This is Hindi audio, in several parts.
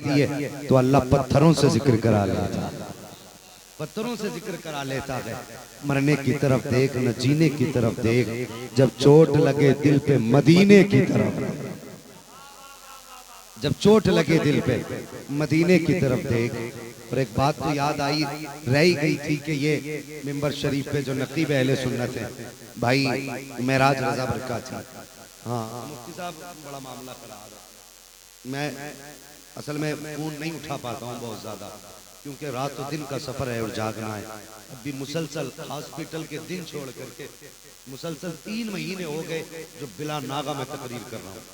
आती है तो अल्लाह पत्थरों से जिक्र करा लेता है, पत्थरों से जिक्र करा लेता है। मरने की तरफ देख न जीने की तरफ देख, जब चोट लगे दिल पे मदीने की तरफ, जब चोट लगे दिल पे मदीने की तरफ देख। और एक बात तो याद आई रह गई थी कि ये मिंबर शरीफ पे जो नकीब अहले सुन्नत है भाई मेराज रजा बरकाती, हाँ मुफ्ती साहब बड़ा मामला करा रहा। मैं असल में फोन नहीं उठा पाता हूँ बहुत ज्यादा, क्योंकि रात और दिन का सफर है और जागना है। अभी मुसलसल हॉस्पिटल के दिन छोड़ करके मुसलसल 3 महीने हो गए जो बिला नागा में तकरीर कर रहा हूँ।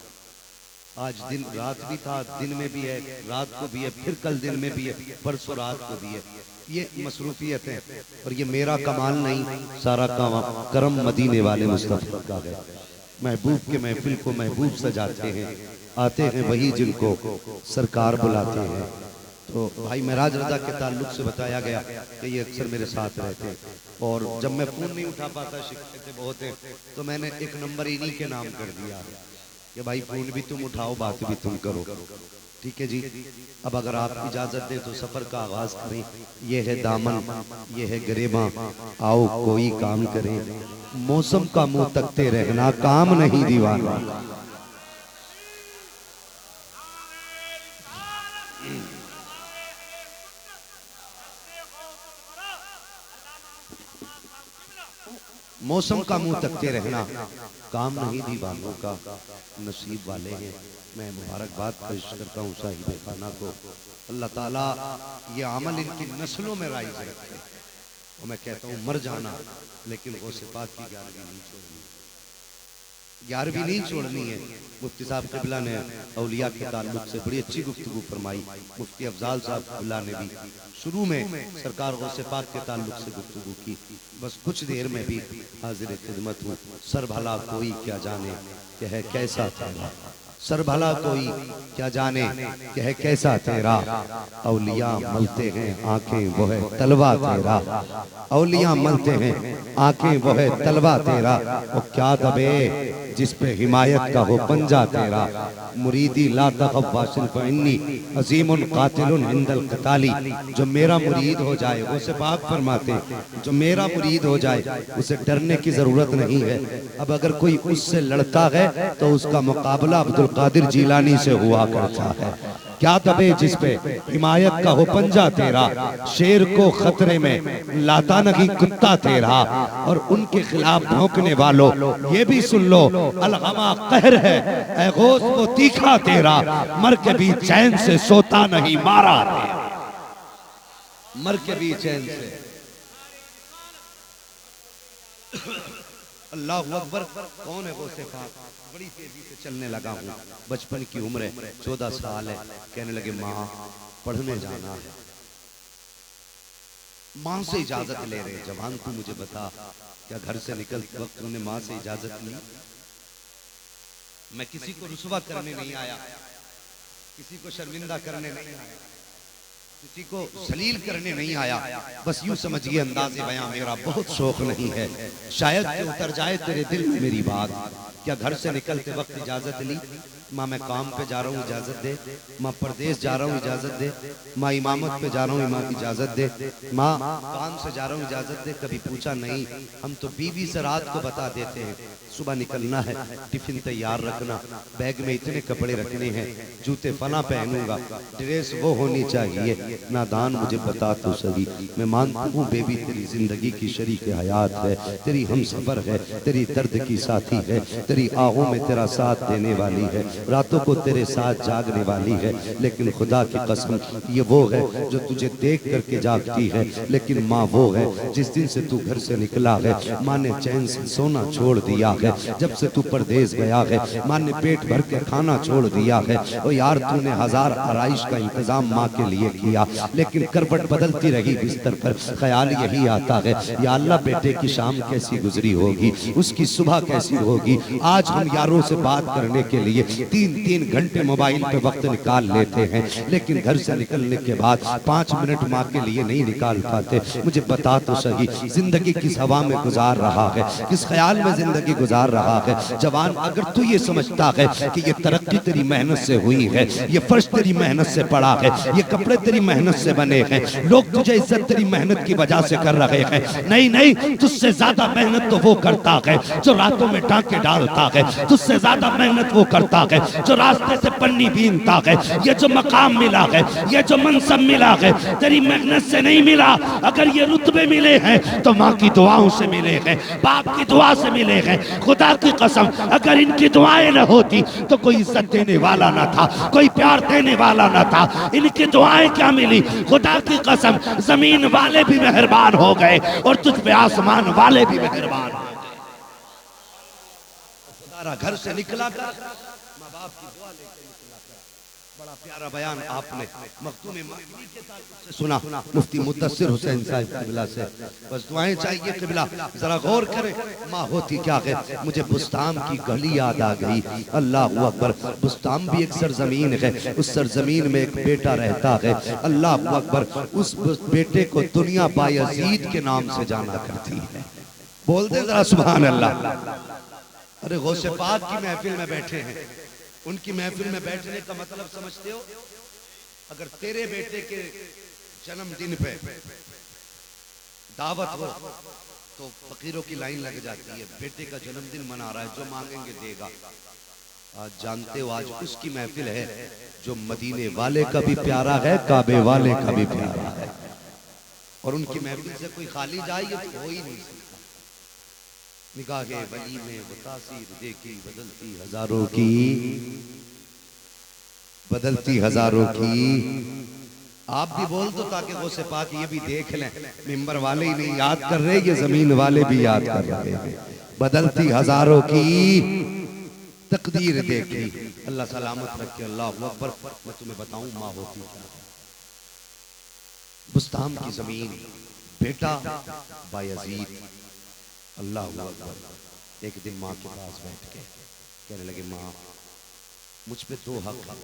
आज दिन रात भी था, दिन में भी है, रात को भी है, फिर कल दिन में भी है, परसों रात को भी है। ये मसरूफियत है और ये मेरा कमाल नहीं, सारा करम मदीने वाले मुस्तफा का है। महबूब के महफिल को महबूब सजाते हैं, आते हैं वही जिनको सरकार बुलाते हैं। तो भाई मेराज रजा के ताल्लुक से बताया गया कि ये अक्सर मेरे साथ रहते हैं, और जब मैं फोन नहीं उठा पाता, शिकायतें बहुत हैं, तो मैंने एक नंबर इन्हीं के नाम कर दिया है कि भाई फोन भी तुम उठाओ, बात भी तुम करो। ठीक है जी। अब अगर आप इजाजत दे तो सफर का आगाज करें। ये है दामन, ये है गरेबा, आओ कोई काम करें। मौसम का मुंह तकते रहना काम नहीं दीवाना। मौसम का मुंह तकते रहना काम नहीं दीवानों का, नसीब वाले हैं। मैं मुबारकबाद पेश करता हूँ साहिब खाना को। अल्लाह ताला ये अमल इनकी नस्लों में राइज रखे। और मैं कहता हूँ मर जाना लेकिन वो सिफात की 11वीं नहीं छोड़नी, 11वीं नहीं छोड़नी है। मुफ्ती साहब क़िबला ने औलिया के ताल्लुक से बड़ी अच्छी गुफ्तगू फरमाई। मुफ्ती अफजाल साहब क़िबला ने भी शुरू में सरकार गौसे पाक के ताल्लुक से गुफ्तगू की। बस कुछ देर में भी हाजिर खिदमत हूँ। सर भला कोई क्या जाने कि है कैसा तेरा, सर भला कोई क्या जाने कि है कैसा तेरा। औलिया मलते हैं आंखें वो है तलवा तेरा, औलिया मलते हैं आंखें वो है तलवा तेरा। और क्या दबे जिस पे हिमायत का हो पंजा तेरा। मुरीदी ला तखफ वासिल फइन्नी अजीमुन कातिलुन इंदल क़ताली। जो मेरा मुरीद हो जाए, वो से पाक फरमाते, जो मेरा मुरीद हो जाए उसे डरने की जरूरत नहीं है। अब अगर कोई उससे लड़ता है तो उसका मुकाबला अब्दुल कादिर जीलानी से हुआ करता है। क्या दबे जिस पे हिमायत का हो पंजा तेरा। शेर को खतरे में लाता नहीं कुत्ता तेरा। और उनके खिलाफ भौंकने वालों ये भी सुन लो, अलगमा कहर है ऐ गौस वो तीखा तेरा। मर के भी चैन से सोता नहीं मारा तेरा, मर के भी चैन से। अल्लाह अकबर। कौन है वो सिफात? बड़ी तेजी से चलने लगा हूँ, बचपन की उम्र है, 14 साल है। कहने लगे माँ पढ़ने जाना है। माँ से इजाजत ले रहे, जवान तू मुझे बता क्या घर से निकलते वक्त तूने माँ से इजाजत ली? मैं किसी को रुसवा करने नहीं आया, किसी को शर्मिंदा करने नहीं आया, किसी को सलील करने नहीं आया। बस यूं समझिए अंदाज़े बयां मेरा बहुत शौक नहीं है। शायद कि उतर जाए तेरे दिल में मेरी बात। क्या घर से निकलते वक्त इजाजत ली? माँ मैं काम पे जा रहा हूँ इजाजत दे। माँ परदेश जा रहा हूँ इजाजत दे। माँ इमामत पे जा रहा हूँ, माँ इजाजत दे। माँ काम से जा रहा हूँ इजाजत दे। कभी पूछा नहीं। हम तो बीवी से रात को बता देते हैं सुबह निकलना है, टिफिन तैयार रखना, बैग में इतने कपड़े रखने हैं, जूते फला पहनूंगा, ड्रेस वो होनी चाहिए। नादान मुझे बता तो सही। मैं मानता हूँ बेबी तेरी जिंदगी की शरीक हयात है, तेरी हम सफर है, तेरी दर्द की साथी है, तेरी आहों में तेरा साथ देने वाली है, रातों को तेरे साथ जागने वाली है। लेकिन खुदा की कसम ये वो है जो तुझे देख करके जागती है। लेकिन माँ वो है जिस दिन से तू घर से निकला है, माँ ने चैन से सोना छोड़ दिया है। जब से तू परदेश गया है, माँ ने पेट भर के खाना छोड़ दिया है। और यार तूने 1000 आराइश का इंतजाम माँ के लिए किया, लेकिन करवट बदलती रही बिस्तर पर। ख्याल यही आता है या अल्लाह बेटे की शाम कैसी गुजरी होगी, उसकी सुबह कैसी होगी। आज हम यारों से बात करने के लिए तीन तीन घंटे मोबाइल पे वक्त निकाल लेते हैं, लेकिन घर से निकलने के बाद 5 मिनट माँ के लिए नहीं निकाल पाते। मुझे बता तो सही, जिंदगी किस हवा में गुजार रहा है, किस ख्याल में जिंदगी गुजार रहा है। जवान, अगर तू ये समझता है कि ये तरक्की तेरी मेहनत से हुई है, ये फर्श तेरी मेहनत से पड़ा है, ये कपड़े तेरी मेहनत से बने हैं, लोग तुझे इज्जत तेरी मेहनत की वजह से कर रहे हैं, नहीं नहीं, तुझसे ज्यादा मेहनत तो वो करता है जो रातों में टांके डालता है, तुझसे ज्यादा मेहनत वो करता है जो रास्ते से पन्नी बीनता है। ये जो मकाम मिला है, ये जो मनसब मिला है, तेरी मेहनत से नहीं मिला। अगर ये रुतबे मिले हैं तो माँ की दुआओं से मिले हैं, बाप की दुआ से मिले हैं। खुदा की कसम, अगर इनकी दुआएं न होती तो कोई इज्जत देने वाला ना था, कोई प्यार देने वाला ना था। इनकी दुआएं क्या मिली, खुदा की कसम, जमीन वाले भी मेहरबान हो गए और तुझ पे आसमान वाले भी मेहरबान हो गए। घर से निकला कर माँ बाप की दुआ लेकर निकला कर। बड़ा प्यारा बयान आपने मखदूम मदनी के ताल्लुक से सुना, मुफ्ती मुद्दस्सिर हुसैन साहब क़िबला से। बस दुआएं चाहिए क़िबला, जरा गौर करें माँ होती क्या है। मुझे बुस्तान की गली याद आ गई, अल्लाह अकबर। बुस्तान भी एक सरजमीन है, उस सरजमीन में एक बेटा रहता है, अल्लाह अकबर। उस बेटे को दुनिया बायजीद के नाम से जाना करती है। बोल दे जरा सुभान अल्लाह। अरे गौसे पाक की महफिल में बैठे हैं, उनकी महफिल में बैठने का मतलब समझते हो? अगर तेरे बेटे के जन्मदिन पे दावत हो तो फकीरों की लाइन लग जाती है। बेटे का जन्मदिन मना रहा है, जो मांगेंगे देगा। आज जानते हो, आज उसकी महफिल है जो मदीने वाले का भी प्यारा है, काबे वाले का भी प्यारा है, और उनकी महफिल से कोई खाली जाए ये तो हो ही नहीं सकता। निगाहे वली में वो तासीर देखी बदलती हजारों की, बदलती हजारों की। आप भी बोल दो ताकि वो से पाक ये भी देख लें, मिंबर वाले ही नहीं याद कर रहे, ये जमीन वाले भी याद कर रहे हैं। बदलती हजारों की तकदीर देखी, अल्लाह सलामत रखे। अल्लाह अकबर। मैं तुम्हें बताऊं माँ होती क्या। बुस्तान की जमीन, बेटा बायजीद, अल्लाह अकबर। एक दिन माँ के पास बैठ के कहने लगे, माँ मुझ पे 2 हक है।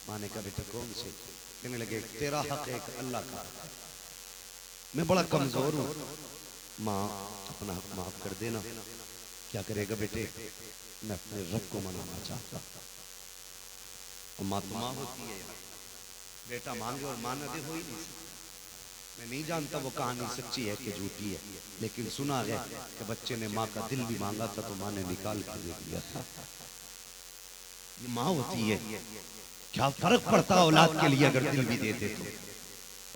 माँ ने कहा, बेटा कौन से? कहने लगे, तेरा हक है, एक अल्लाह का हक है। मैं बड़ा कमजोर हूँ, माँ अपना हक माफ कर देना। क्या करेगा बेटे? मैं अपने रब को मनाना चाहता। और माँ तो माँ होती है, बेटा मांगे और माँ न दे, हो ही नहीं सकता। मैं नहीं जानता वो कहानी सच्ची है कि झूठी है, लेकिन सुना है कि बच्चे ने माँ का दिल भी मांगा था तो माँ ने निकाल कर दे दिया था। ये माँ होती है। क्या फर्क पड़ता औलाद के लिए अगर दिल भी दे दे तो।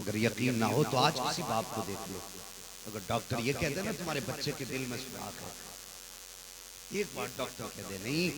अगर यकीन ना हो तो आज किसी बाप को देख लो, अगर डॉक्टर ये कहते ना तुम्हारे बच्चे के दिल में सुराख है, एक बार डॉक्टर कह दे नहीं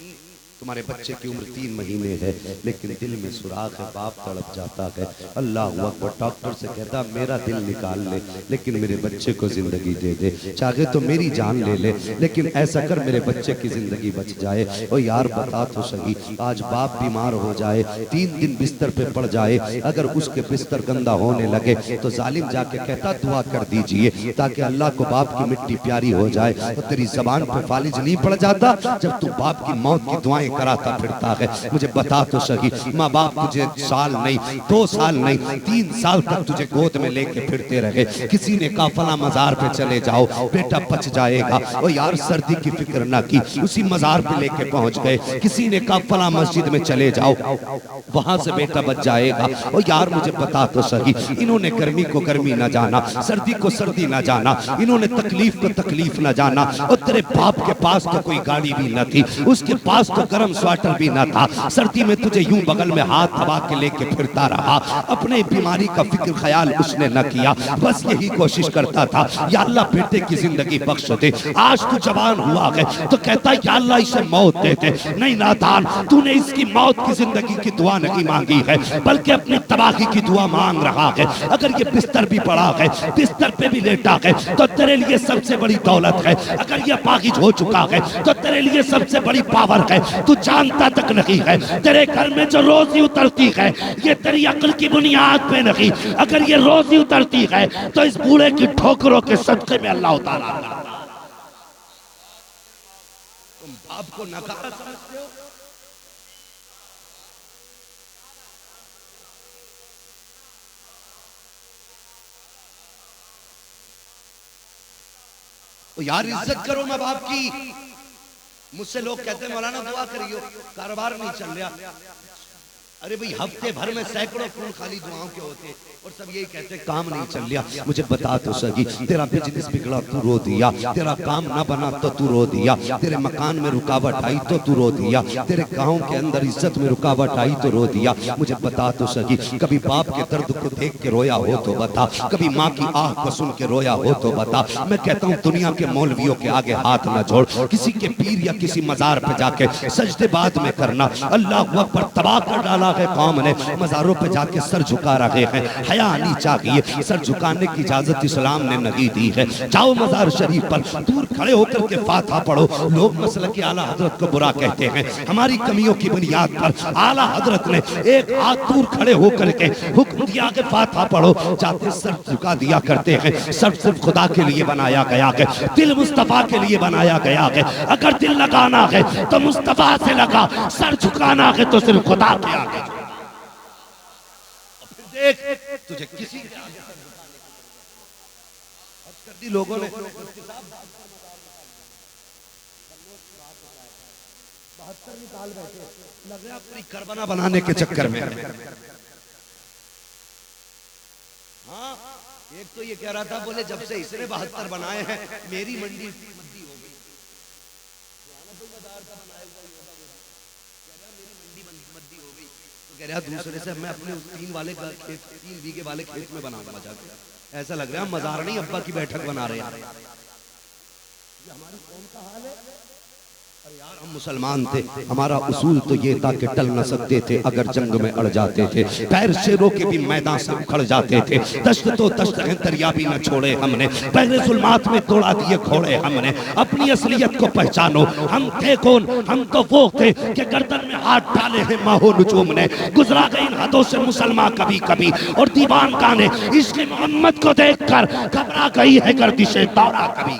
तुम्हारे बच्चे की उम्र 3 महीने है लेकिन दिल में सुराख है, बाप तड़प जाता है। अल्लाह अकबर। डॉक्टर से कहता मेरा दिल निकाल ले लेकिन मेरे बच्चे को जिंदगी दे दे, चाहे तो मेरी जान ले ले लेकिन ऐसा कर मेरे बच्चे की जिंदगी बच जाए। ओ यार बता तो सही, आज बाप बीमार हो जाए, 3 दिन बिस्तर पे पड़ जाए, अगर उसके बिस्तर गंदा होने लगे तो जालिम जाके कहता दुआ कर दीजिए ताकि अल्लाह को बाप की मिट्टी प्यारी हो जाए। तो तेरी जबान पे फालिज नहीं पड़ जाता जब तू बाप की मौत की दुआएं कराता फिरता है। मुझे बता तो सही, माँ बाप तुझे साल नहीं 2 साल नहीं 3 साल तक तुझे गोद में लेके फिरते रहे। किसी ने कहा फला मजार पे चले जाओ बेटा बच जाएगा, ओ यार सर्दी की फिक्र ना की, उसी मजार पे लेके पहुंच गए। किसी ने कहा फला मस्जिद में चले जाओ वहां से बेटा बच जाएगा। ओ यार मुझे बता तो सही, इन्होंने गर्मी को गर्मी ना जाना, सर्दी को सर्दी ना जाना, इन्होंने तकलीफ को तकलीफ ना जाना। और तेरे बाप के पास तो कोई गाड़ी भी न थी, उसके पास तो गर्म स्वेटर भी ना था, सर्दी में तुझे यूं बगल में हाथ दबा के लेके फिरता रहा। अपने बीमारी का फिक्र ख्याल उसने न किया, बस यही कोशिश करता था या अल्लाह बेटे की जिंदगी बख्श दे। आज तू जवान हुआ है तो कहता है या अल्लाह इसे मौत दे दे। नहीं नादान, तूने इसकी मौत की जिंदगी की दुआ नहीं मांगी है बल्कि अपनी तबाही की दुआ मांग रहा है। अगर ये बिस्तर भी पड़ा है, बिस्तर पे भी लेटा है तो तेरे लिए सबसे बड़ी दौलत है। अगर ये पाकिज हो चुका है तो तेरे लिए सबसे बड़ी पावर है, तू जानता तक नहीं है। तेरे घर में जो रोजी उतरती है ये तेरी अक्ल की बुनियाद पे नहीं, अगर ये रोजी उतरती है तो इस बूढ़े की ठोकरों के सदके में अल्लाह उतारा। तुम बाप को नकारा समझते हो, तो यार इज्जत करो माँ बाप की। मुझसे लोग कहते हैं मौलाना दुआ करियो, कारोबार नहीं चल रहा। अरे भाई हफ्ते भर में सैकड़ों फोन खाली दुआओं के होते और सब यही कहते काम नहीं चल रहा। मुझे बता तो सही, तेरा बिजनेस बिगड़ा तू रो दिया, तेरा काम ना बना तो तू रो दिया, तेरे मकान में रुकावट आई तो तू रो दिया, तेरे गांव के अंदर इज्जत में रुकावट आई तो रो दिया। मुझे बता तो सही, कभी बाप के दर्द को देख के रोया हो तो बता, कभी माँ की आह को सुन के रोया हो तो बता। मैं कहता हूँ दुनिया के मौलवियों के आगे हाथ ना जोड़, किसी के पीर या किसी मजार पे जाके सजदे बाद में करना। अल्लाह अकबर तबाह कर डाला है कौम ने, मजारों पे जाके सर झुका रहे हैं। हया आनी चाहिए, सर झुकाने की इजाजत इस्लाम ने नहीं दी है। जाओ मजार शरीफ पर दूर खड़े होकर के फातिहा पढ़ो। लोग मसलक के आला हजरत को बुरा कहते हैं, हमारी कमियों की बुनियाद पर आला हजरत ने एक हाथ दूर खड़े होकर के हुक्म दिया कि फातिहा पढ़ो। जाते सर झुका दिया करते हैं। सर सिर्फ खुदा के लिए बनाया गया है, दिल मुस्तफा के लिए बनाया गया है। अगर दिल लगाना है तो मुस्तफा से लगा, सर झुकाना है तो सिर्फ खुदा के आगे। देख तुझे किसी के आगे कर दी लोगों ने। 72 निकाल बैठे, लग रहा पूरी करबना बनाने के चक्कर में। हाँ एक तो ये कह रहा था, बोले जब से इसने 72 बनाए हैं मेरी मंडी मद्दी हो गई। कह रहा दूसरे से मैं अपने 3 वाले खेत 3 बीघे वाले खेत में बनाऊंगा जाकर। ऐसा लग रहा है मजार नहीं अब्बा की बैठक बना रहे हैं। हमारी कौम का हाल है। अरे यार हम मुसलमान थे, हमारा उसूल तो ये था कि टल न सकते थे अगर जंग में अड़ जाते थे। पैर शेरों के भी मैदान से उखड़ जाते थे। दश्त तो दश्त है, दरिया भी न छोड़े हमने, पहले जुल्मात में तोड़ा दिए घोड़े हमने। अपनी असलियत को पहचानो, हम थे कौन? हम तो वो थे कि गर्दन में हाथ डाले हैं माहो नुजूम ने। गुजरा गई इन हदों से मुसलमान कभी कभी, और दीवान गाने इश्क मोहम्मद को देखकर घबरा गई है गर्दिशे दौरा कभी।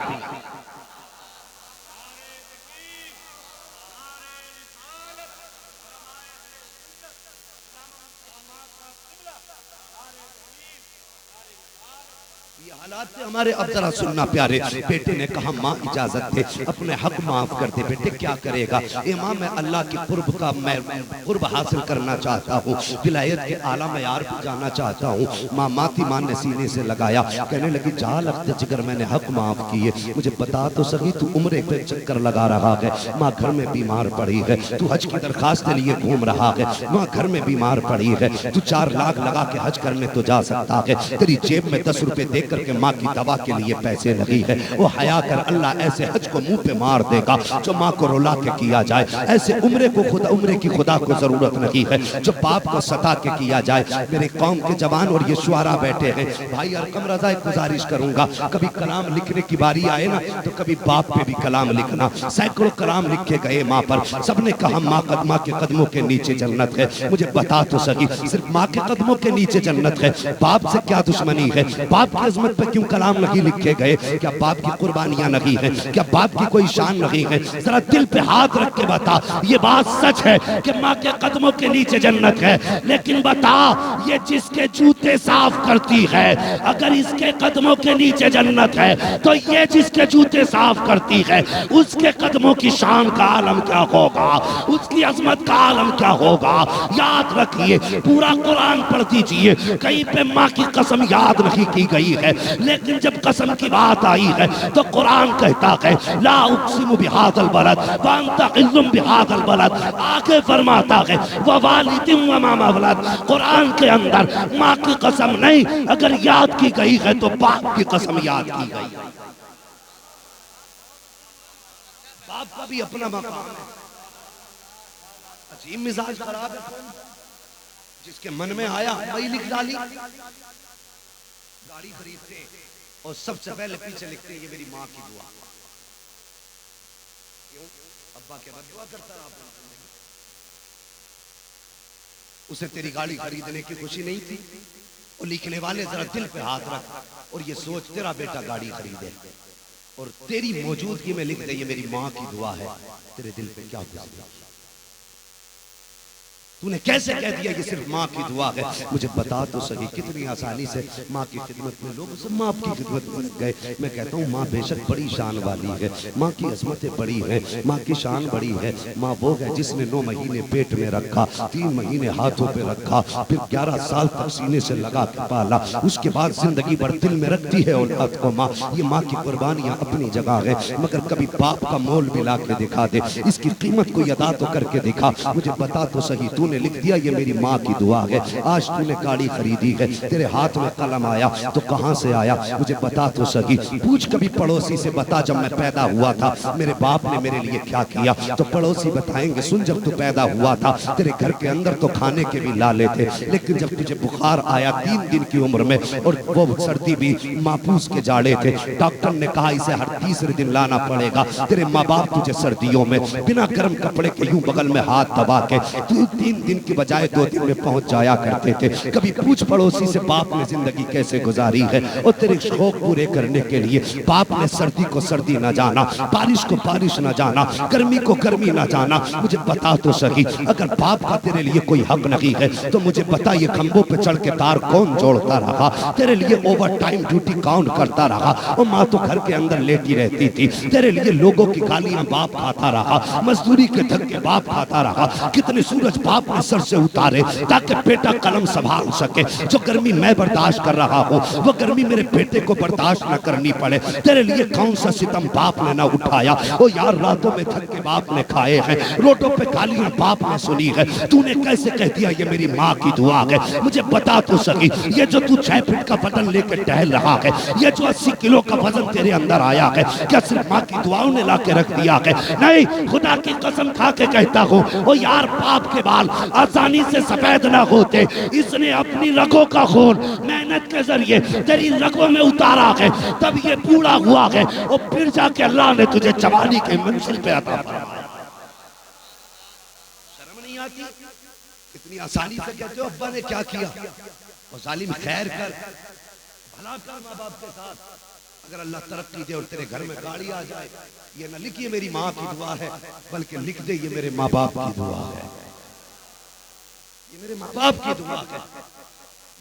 हमारे अब जरा सुनना प्यारे। बेटे ने कहा माँ इजाजत दे, अपने हक माफ कर दे। बेटे क्या करेगा? ए माँ मैं अल्लाह की कुर्ब का मैं कुर्ब हासिल करना चाहता हूँ, विलायत के आला मयार पर जाना चाहता हूँ। माँ माती माँ ने सीने से लगाया, कहने लगी जा लगते जिगर मैंने हक माफ किए। मुझे बता तो सही तू उम्रे पे चक्कर लगा रहा है, माँ घर में बीमार पड़ी है, तू हज की दरखास्त के लिए घूम रहा है, माँ घर में बीमार पड़ी है, तू 4 लाख लगा के हज करने तो जा सकता है, तेरी जेब में 10 रुपए दे करके माँ की दवा के लिए पैसे नहीं है। वो हया कर, अल्लाह ऐसे हज को मुंह पे मार देगा जो माँ को रुला के किया जाए। ऐसे उम्रे को खुदा, उम्रे की खुदा को जरूरत नहीं है जो बाप को सता के किया जाए। मेरे कौम के जवान और ये शुआरा बैठे हैं, भाई अरकम रजा एक गुजारिश करूंगा, कभी कलाम लिखने की बारी आए ना तो कभी बाप पे भी कलाम लिखना। सैकड़ों कलाम लिखे गए माँ पर, सबने कहा माँ के कदमों के नीचे जन्नत है। मुझे बता तो सही, सिर्फ माँ के कदमों के नीचे जन्नत है, बाप से क्या दुश्मनी है? बाप की अजमत पे क्यों कलाम नहीं लिखे गए? क्या बाप की कुर्बानियां नहीं है? क्या बाप की कोई शान नहीं है? जरा दिल पे हाथ रख के बता, ये बात सच है कि माँ के कदमों के नीचे जन्नत है, लेकिन बता ये जिसके जूते साफ करती है, अगर इसके कदमों के नीचे जन्नत है तो ये जिसके जूते साफ करती है उसके कदमों की शान का आलम क्या होगा, उसकी अजमत का आलम क्या होगा? याद रखिए, पूरा कुरान पढ़ दीजिए, कहीं पे माँ की कसम याद नहीं की गई है, लेकिन जब कसम की बात आई है तो कुरान कहता है ला उक़सिमु बिहाज़ल बलद व अंता हिल्लुम बिहाज़ल बलद। आगे फरमाता है व वालिदिन व मा वलद। कुरान के अंदर माँ की कसम नहीं, अगर याद की गई है तो बाप की कसम याद की गई है। बाप का भी अपना मकाम है। अजीब मिजाज खराब है, जिसके मन में आया वही लिख डाली। गाड़ी खरीदते और सबसे पहले पीछे लिखते हैं ये मेरी माँ की दुआ। क्यों? अब्बा के बाद दुआ करता रहा, उसे तेरी गाड़ी खरीदने की खुशी नहीं थी। और लिखने वाले जरा दिल पे हाथ रख और ये सोच तेरा बेटा गाड़ी खरीदे और तेरी मौजूदगी में लिख दे ये मेरी माँ की दुआ है, तेरे दिल पे क्या गुजरेगी? तूने कैसे कह दिया ये सिर्फ माँ की दुआ है? मुझे बता तो सही कितनी आसानी से माँ की खिदमत में लोग सब माँ की खिदमत में लग गए। मैं कहता हूँ माँ बेशक बड़ी शान वाली है, माँ की अजमतें बड़ी हैं, माँ की शान बड़ी है। माँ वो है जिसने 9 महीने पेट में रखा, 3 महीने हाथों पे रखा, फिर 11 साल तक सीने से लगा के पाला, उसके बाद जिंदगी भर दिल में रखती है औलाद को माँ। ये माँ की कुर्बानियाँ अपनी जगह है, मगर कभी बाप का मोल भी ला के दिखा दे, इसकी कीमत को अदा तो करके दिखा। मुझे बता तो सही, तूने लिख दिया ये मेरी माँ की दुआ है। आज तूने गाड़ी खरीदी है, तेरे हाथ में कलम आया तो कहां से आया? मुझे बता तो सही। पूछ कभी पड़ोसी से, बता जब मैं पैदा हुआ था मेरे बाप ने मेरे लिए क्या किया? तो पड़ोसी बताएंगे, सुन जब तू पैदा हुआ था तेरे घर के अंदर तो खाने के भी लाले थे, लेकिन जब तुझे बुखार आया 3 दिन की उम्र में, और वो सर्दी भी मापूस के जाड़े थे, डॉक्टर ने कहा इसे हर तीसरे दिन लाना पड़ेगा। तेरे माँ बाप तुझे सर्दियों में बिना गर्म कपड़े के यूं बगल में हाथ दबा के 3 दिन की बजाय 2 दिन में पहुंच जाया करते थे। कभी पूछ पड़ोसी से बाप ने जिंदगी कैसे गुजारी है? और तेरे शौक पूरे करने के लिए बाप ने सर्दी को सर्दी न जाना, बारिश को बारिश न जाना, गर्मी को गर्मी न जाना। मुझे बता तो सही, अगर बाप का तेरे लिए कोई हक नहीं है तो मुझे बता ये खंभों पे चढ़ के तार कौन जोड़ता रहा? तेरे लिए ओवर टाइम ड्यूटी कौन करता रहा? और माँ तो घर के अंदर लेटी रहती थी, तेरे लिए लोगों की गालियां बाप खाता रहा, मजदूरी के धक्के बाप खाता रहा। कितने सूरज बाप ने सर से उतारे ताकि बेटा कलम संभाल सके। जो गर्मी मैं बर्दाश्त कर रहा हूँ वो गर्मी मेरे बेटे को बर्दाश्त न करनी पड़े। तेरे लिए कौन सा सितम बाप ने ना उठाया? ओ यार, रातों में धक्के बाप ने खाए हैं, रोडों पे गालियां बाप ने सुनी है। तूने कैसे कह दिया ये मेरी माँ की दुआ है? मुझे बता तो सकी, ये जो तू 6 फीट का वजन लेकर टहल रहा है, ये जो 80 किलो का वजन तेरे अंदर आया है, क्या सिर्फ माँ की दुआओं ने ला के रख दिया है? नहीं, खुदा की कसम खा के कहता हूँ, ओ यार, बाप के बाल आसानी से सफेद ना होते। इसने अपनी रगों का खून मेहनत के जरिए तेरी रगों में उतारा है, तब ये बूढ़ा हुआ है, और फिर जाके अल्लाह ने तुझे जवानी के मंजिल पे अता फरमाया। शर्म नहीं आती? इतनी आसानी से कहते हो अब्बा ने क्या किया? और जालिम खैर कर, भला कर माँ बाप के साथ। अगर अल्लाह तरक्की दे और तेरे घर में गाड़ी आ जाए, ये न लिखिए मेरी माँ की दुआ है, बल्कि लिख दे ये मेरे माँ बाप की दुआ है, ये मेरे माँ बाप की दुआ है।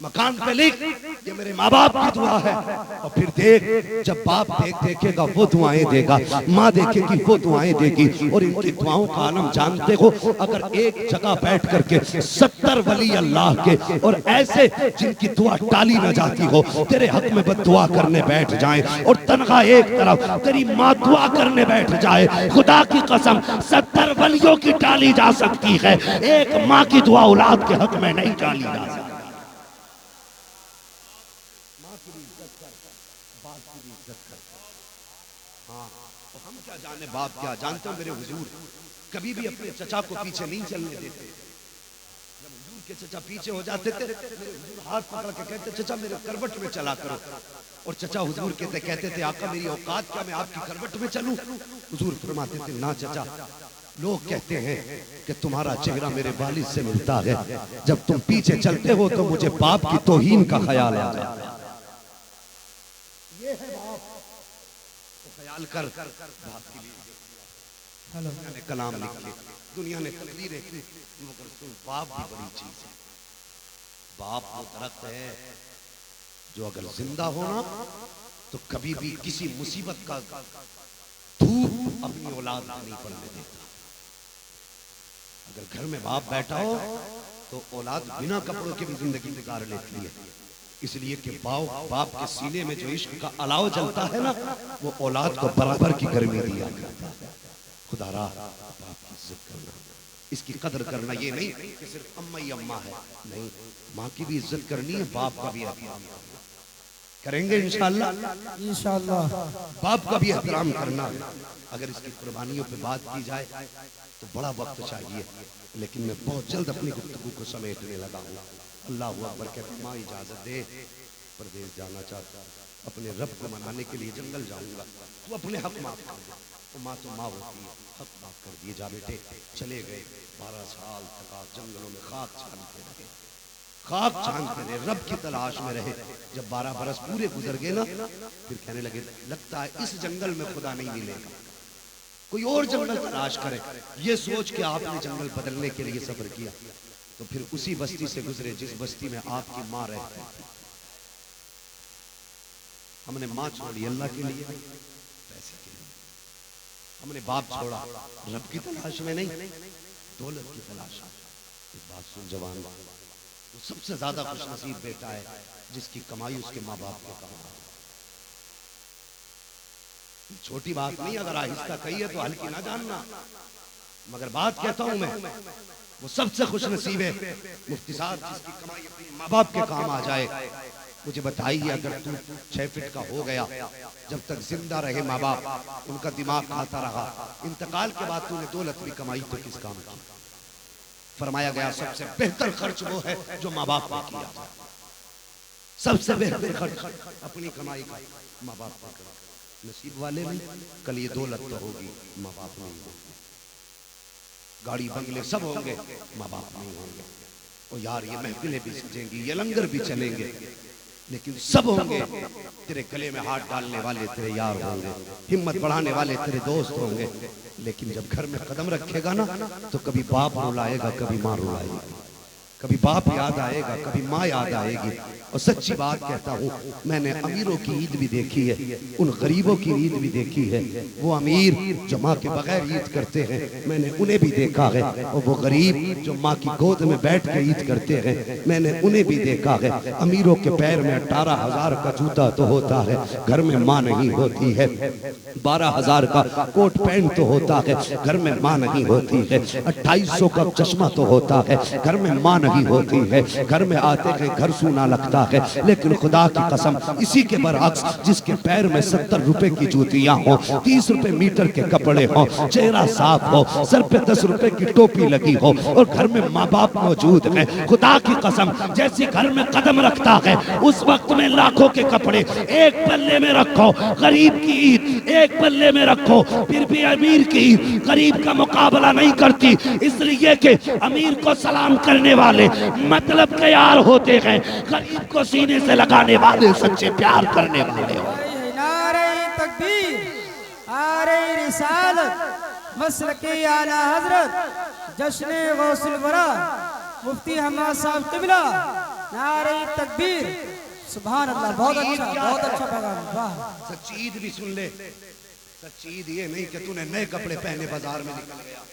मकान पे लिख ये मेरे माँ बाप की दुआ है। और फिर देख, जब बाप देखेगा वो दुआएं देगा, माँ देखेगी वो दुआएं देगी। और इनकी दुआओं का आलम जानते हो, अगर एक जगह बैठ करके 70 वली अल्लाह के और ऐसे जिनकी दुआ टाली न जाती हो तेरे हक में बद्दुआ करने बैठ जाएं, और तनखा एक तरफ तेरी माँ दुआ करने बैठ जाए, खुदा की कसम 70 वलियों की टाली जा सकती है, एक माँ की दुआ औलाद के हक में नहीं टाली जा सकती। जाने बाप क्या जानते हो? मेरे हुजूर कभी भी अपने चचा को पीछे नहीं चलने देते। जब हुजूर के चचा पीछे हो जाते थे, मेरे हुजूर हाथ पकड़ के कहते, चचा मेरे करवट में चला करो। और चचा हुजूर कहते थे, आका मेरी औकात क्या, मैं आपकी करवट में चलूं? हुजूर फरमाते थे, ना चचा, लोग कहते हैं कि तुम्हारा चेहरा मेरे वालिद से मिलता है, जब तुम पीछे चलते हो तो मुझे बाप की तौहीन का ख्याल आता है। ये है बाप, ख्याल कर बाप के लिए। दुनिया ने कलाम लिखे, दुनिया ने तकदीरें की, मगर सुन, बाप भी बड़ी चीज है। बाप वो दरख्त है जो अगर जिंदा होना तो कभी भी किसी मुसीबत का धूप अपनी औलाद में नहीं पड़ने देता। अगर घर में बाप बैठा हो तो औलाद बिना कपड़ों के भी जिंदगी गुजार लेती है, इसलिए कि बाप के सीने में जो इश्क का अलाव जलता है ना, वो औलाद को बराबर की गर्मी दिया करता है। खुदारा बाप की इज्जत करना, इसकी कदर करना, ये नहीं कि सिर्फ अम्मा ही अम्मा है, नहीं, माँ की भी इज्जत करनी है, बाप का भी एहतराम करेंगे इंशाअल्लाह। इंशाअल्लाह बाप का भी एहतराम करना। अगर इसकी कुर्बानियों पे बात की जाए तो बड़ा वक्त चाहिए, लेकिन मैं बहुत जल्द अपनी गुफ्तगू को समेटने लगा हूँ। अल्लाह अकबर कहते, माँ इजाजत दे, परदेश जाना चाहता, अपने रब को मनाने के लिए जंगल जाऊंगा, तू अपने हक माफ कर दे। तो माँ तो माँ होती है, हक माफ कर दिए, जा बेटे। चले गए, 12 साल तक जंगलों में खाक छानते रहे, खाक छानते रहे, रब की तलाश में रहे। जब 12 बरस पूरे गुजर गए ना, फिर कहने लगे, लगता है इस जंगल में खुदा नहीं मिलेगा, कोई और जंगल तलाश करे। ये सोच के आपने जंगल बदलने के लिए सब्र किया। तो फिर उसी बस्ती से गुजरे जिस बस्ती में आपकी माँ रहती थी। हमने माँ छोड़ी अल्लाह के लिए, पैसे के लिए। हमने बाप छोड़ा रब की तलाश में नहीं, दौलत की तलाश में। एक बात सुन जवान, वो सबसे ज्यादा खुशनसीब बेटा है जिसकी कमाई उसके माँ बाप के काम आ। छोटी बात नहीं, अगर आहिस्ता कही है तो हल्की ना जानना, मगर बात कहता हूं मैं, वो सबसे खुशनसीब है मुफ्ती साहब जिसकी कमाई अपने माँ बाप के काम आ जाए। मुझे बताइए, अगर तू 6 फीट का हो गया, जब तक जिंदा रहे माँ बाप उनका दिमाग खाता रहा, इंतकाल के बाद तूने दौलत भी कमाई तो किस काम की? फरमाया गया सबसे बेहतर खर्च वो है जो माँ बाप ने किया। सबसे बेहतर खर्च अपनी कमाई का माँ बाप का करा। नसीब वाले में कल ये दौलत तो होगी, माँ बाप नहीं होंगे। गाड़ी बंगले सब होंगे, माँ बाप नहीं होंगे। और यार ये महफिलें भी सजेंगी, ये लंगर भी चलेंगे, लेकिन सब होंगे। तेरे गले में हाथ डालने वाले तेरे यार होंगे, हिम्मत बढ़ाने वाले तेरे दोस्त होंगे। लेकिन जब घर में कदम रखेगा ना, तो कभी बाप रुलाएगा, कभी माँ रुलाएगी, कभी बाप याद आएगा, कभी माँ याद आएगी। और सच्ची बात कहता हूँ, मैंने अमीरों की ईद भी देखी है, उन गरीबों की ईद भी देखी है। वो अमीर जो माँ के बगैर ईद करते हैं, मैंने उन्हें भी देखा है। और वो गरीब जो माँ की गोद में बैठ के ईद करते हैं, मैंने उन्हें भी देखा है। अमीरों के पैर में 18,000 का जूता तो होता है, घर में माँ नहीं होती है। 12,000 का कोट पैंट तो होता है, घर में माँ नहीं होती है। 2800 का चश्मा तो होता है, घर में माँ नहीं होती है। घर में आते हैं घर सूना लगता है। लेकिन खुदा की कसम, इसी के बरअक्स जिसके पैर में 70 रुपए की जूतियां हो, 30 रुपए मीटर के कपड़े हो, चेहरा साफ हो, सर पे 10 रुपए की टोपी लगी हो, और घर में माँ बाप मौजूद है, खुदा की कसम जैसे घर में कदम रखता है, उस वक्त में लाखों के कपड़े एक पल्ले में रखो, गरीब की ईद एक पल्ले में रखो, फिर भी अमीर की ईद गरीब का मुकाबला नहीं करती। इसलिए कि अमीर को सलाम करने वाले मतलब के यार होते हैं, गरीब को सीने से लगाने वाले सच्चे प्यार करने वाले हो। नारे तकबीर, नारे रिसालत, मसलके आला हजरत जश्न गौसुल वरा मुफ्ती हम्माद साहब क़िबला, नारे तकबीर, सुभान अल्लाह। बहुत अच्छा पैगाम। वाह, सच्ची ईद भी सुन ले। सच्ची ईद ये नहीं कि तूने नए कपड़े पहने बाजार में निकल गया।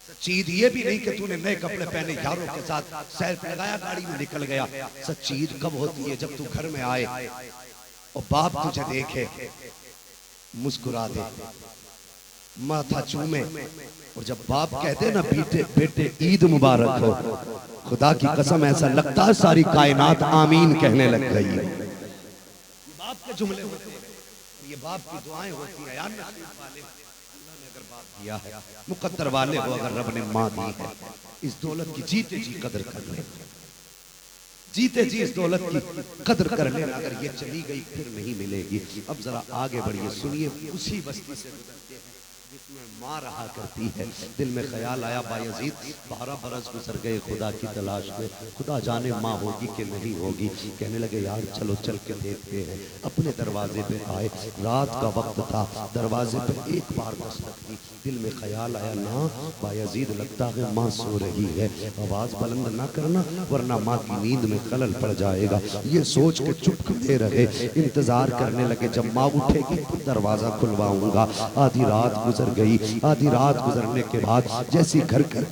सच्ची ईद ये भी नहीं कि तूने नए कपड़े पहने यारों के साथ सैर पे लगाया गाड़ी में निकल गया। सच्ची ईद कब होती है? जब तू घर में आए और बाप तुझे देखे, मुस्कुरा दे, माथा चूमे, और जब बाप कहते ना बेटे बेटे ईद मुबारक हो, खुदा की कसम ऐसा लगता है सारी कायनात आमीन कहने लग गई है। बाप के जुमले होते हैं, ये बाप की दुआएं होती हैं। यार नसीब वाले अल्लाह ने अगर बाप दिया है, मुकद्दर वाले हो अगर रब ने माँ दी है, इस दौलत की जीते जी कदर कर ले, जीते जी इस दौलत की कदर कर लेना। अगर ये चली गई फिर नहीं मिलेगी। अब जरा आगे बढ़िए, सुनिए। उसी बस्ती से गुजरते हैं जिसमें माँ रहा करती है। दिल में ख्याल आया बायजीद 12 बरस गुजर गए खुदा की तलाश में, खुदा जाने माँ होगी कि नहीं होगी। कहने लगे यार चलो चल के देखते हैं। अपने दरवाजे पे आए, रात का वक्त था, दरवाजे पे एक बार दस्तक दी। दिल में ख्याल आया ना बायजीद लगता है माँ सो रही है, आवाज बुलंद ना करना वरना माँ की नींद में खलल पड़ जाएगा। ये सोच के चुप खड़े रहे, इंतजार करने लगे जब माँ उठेगी तो दरवाजा खुलवाऊंगा। आधी रात गुजर गई। आधी रात गुजरने के बाद जैसी घर की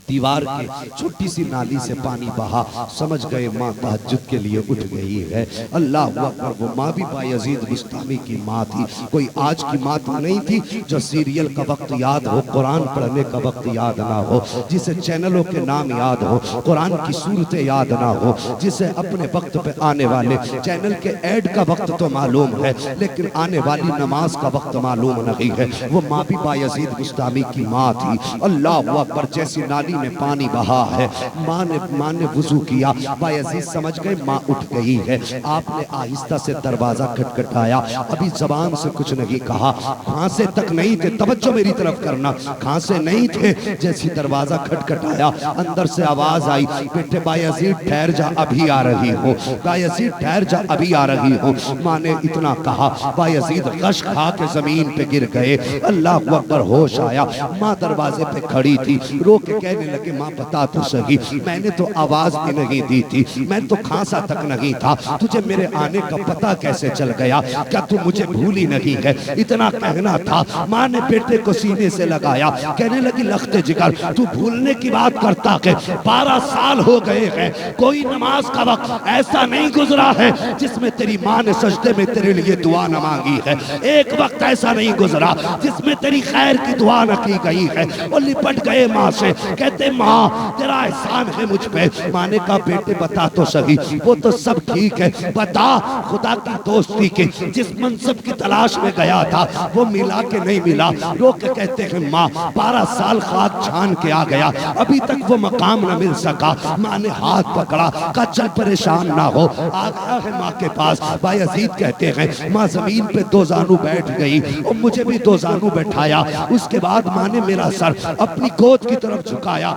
दीवार के छोटी सी नाली से पानी बहा, समझ गए माँ तहज्जुद के लिए उठ गई है। अल्लाह अकबर। वो माँ भी बायजीद बुस्तामी की माँ थी, कोई आज की माँ तो नहीं थी जो सीरियल का वक्त याद हो, कुरान पढ़ने का वक्त याद ना हो, जिसे चैनलों के नाम याद हो, कुरान की सूरतें याद ना हो, जिसे अपने वक्त पे आने वाले चैनल के ऐड का वक्त तो मालूम है लेकिन आने वाली नमाज का वक्त मालूम नहीं है। वो माँ भी बायजीद बुस्तामी की माँ थी। अल्लाह अकबर। जैसी नाली में पानी बहा है, माँ ने वुजू किया, बायजीद समझ गए माँ उठ गई है। आपने आहिस्ता से दरवाजा खटखटाया, अभी जबान से कुछ नहीं कहा, खांसे तक नहीं थे, तवज्जो मेरी तरफ करना, खांसे नहीं थे। जैसी दरवाजा खटखटाया अंदर से आवाज आई, बेटे बायजीद ठहर जा अभी आ रही हो, बायजीद ठहर जा अभी आ रही हो। माँ ने इतना कहा, बायजीद गश खा के जमीन पे गिर गए। अल्लाह अकबर। होश आया, माँ दरवाजे पे खड़ी थी, रो के कहने लगे माँ बता तो सही, मैंने तो आवाज भी नहीं दी थी, मैं तो खांसा तक नहीं था, तुझे मेरे आने का पता कैसे चल गया? क्या तू मुझे भूल ही नहीं है? इतना कहना था। माँ ने बेटे को सीने से लगाया, कहने लगी लख्ते जिगर तू भूलने की बात करता है, 12 साल हो गए हैं, कोई नमाज का वक्त ऐसा नहीं गुजरा है जिसमें तेरी माँ ने सजदे में तेरे लिए दुआ न मांगी है। एक वक्त ऐसा नहीं गुजरा जिसमें तेरी खैर की दुआ न की गई है। और लिपट गए माँ से, कहते माँ तेरा एहसान है मुझ पे। माँ ने कहा बेटे बता तो सही, वो तो सब ठीक है, बता खुदा की दोस्ती के जिस मनसब की तलाश में गया था वो मिला के नहीं मिला? रो के कहते हैं माँ 12 साल खाक छान के आ गया, अभी तक वो मकाम न मिल सका। माँ ने हाथ पकड़ा, कहा चल परेशान ना हो। आ गया है माँ के पास। बायजीद कहते हैं माँ जमीन पे दो जानू बैठ गई और मुझे भी दो जानू बैठाया। उसके बाद माँ ने मेरा सर अपनी गोद की तरफ झुकाया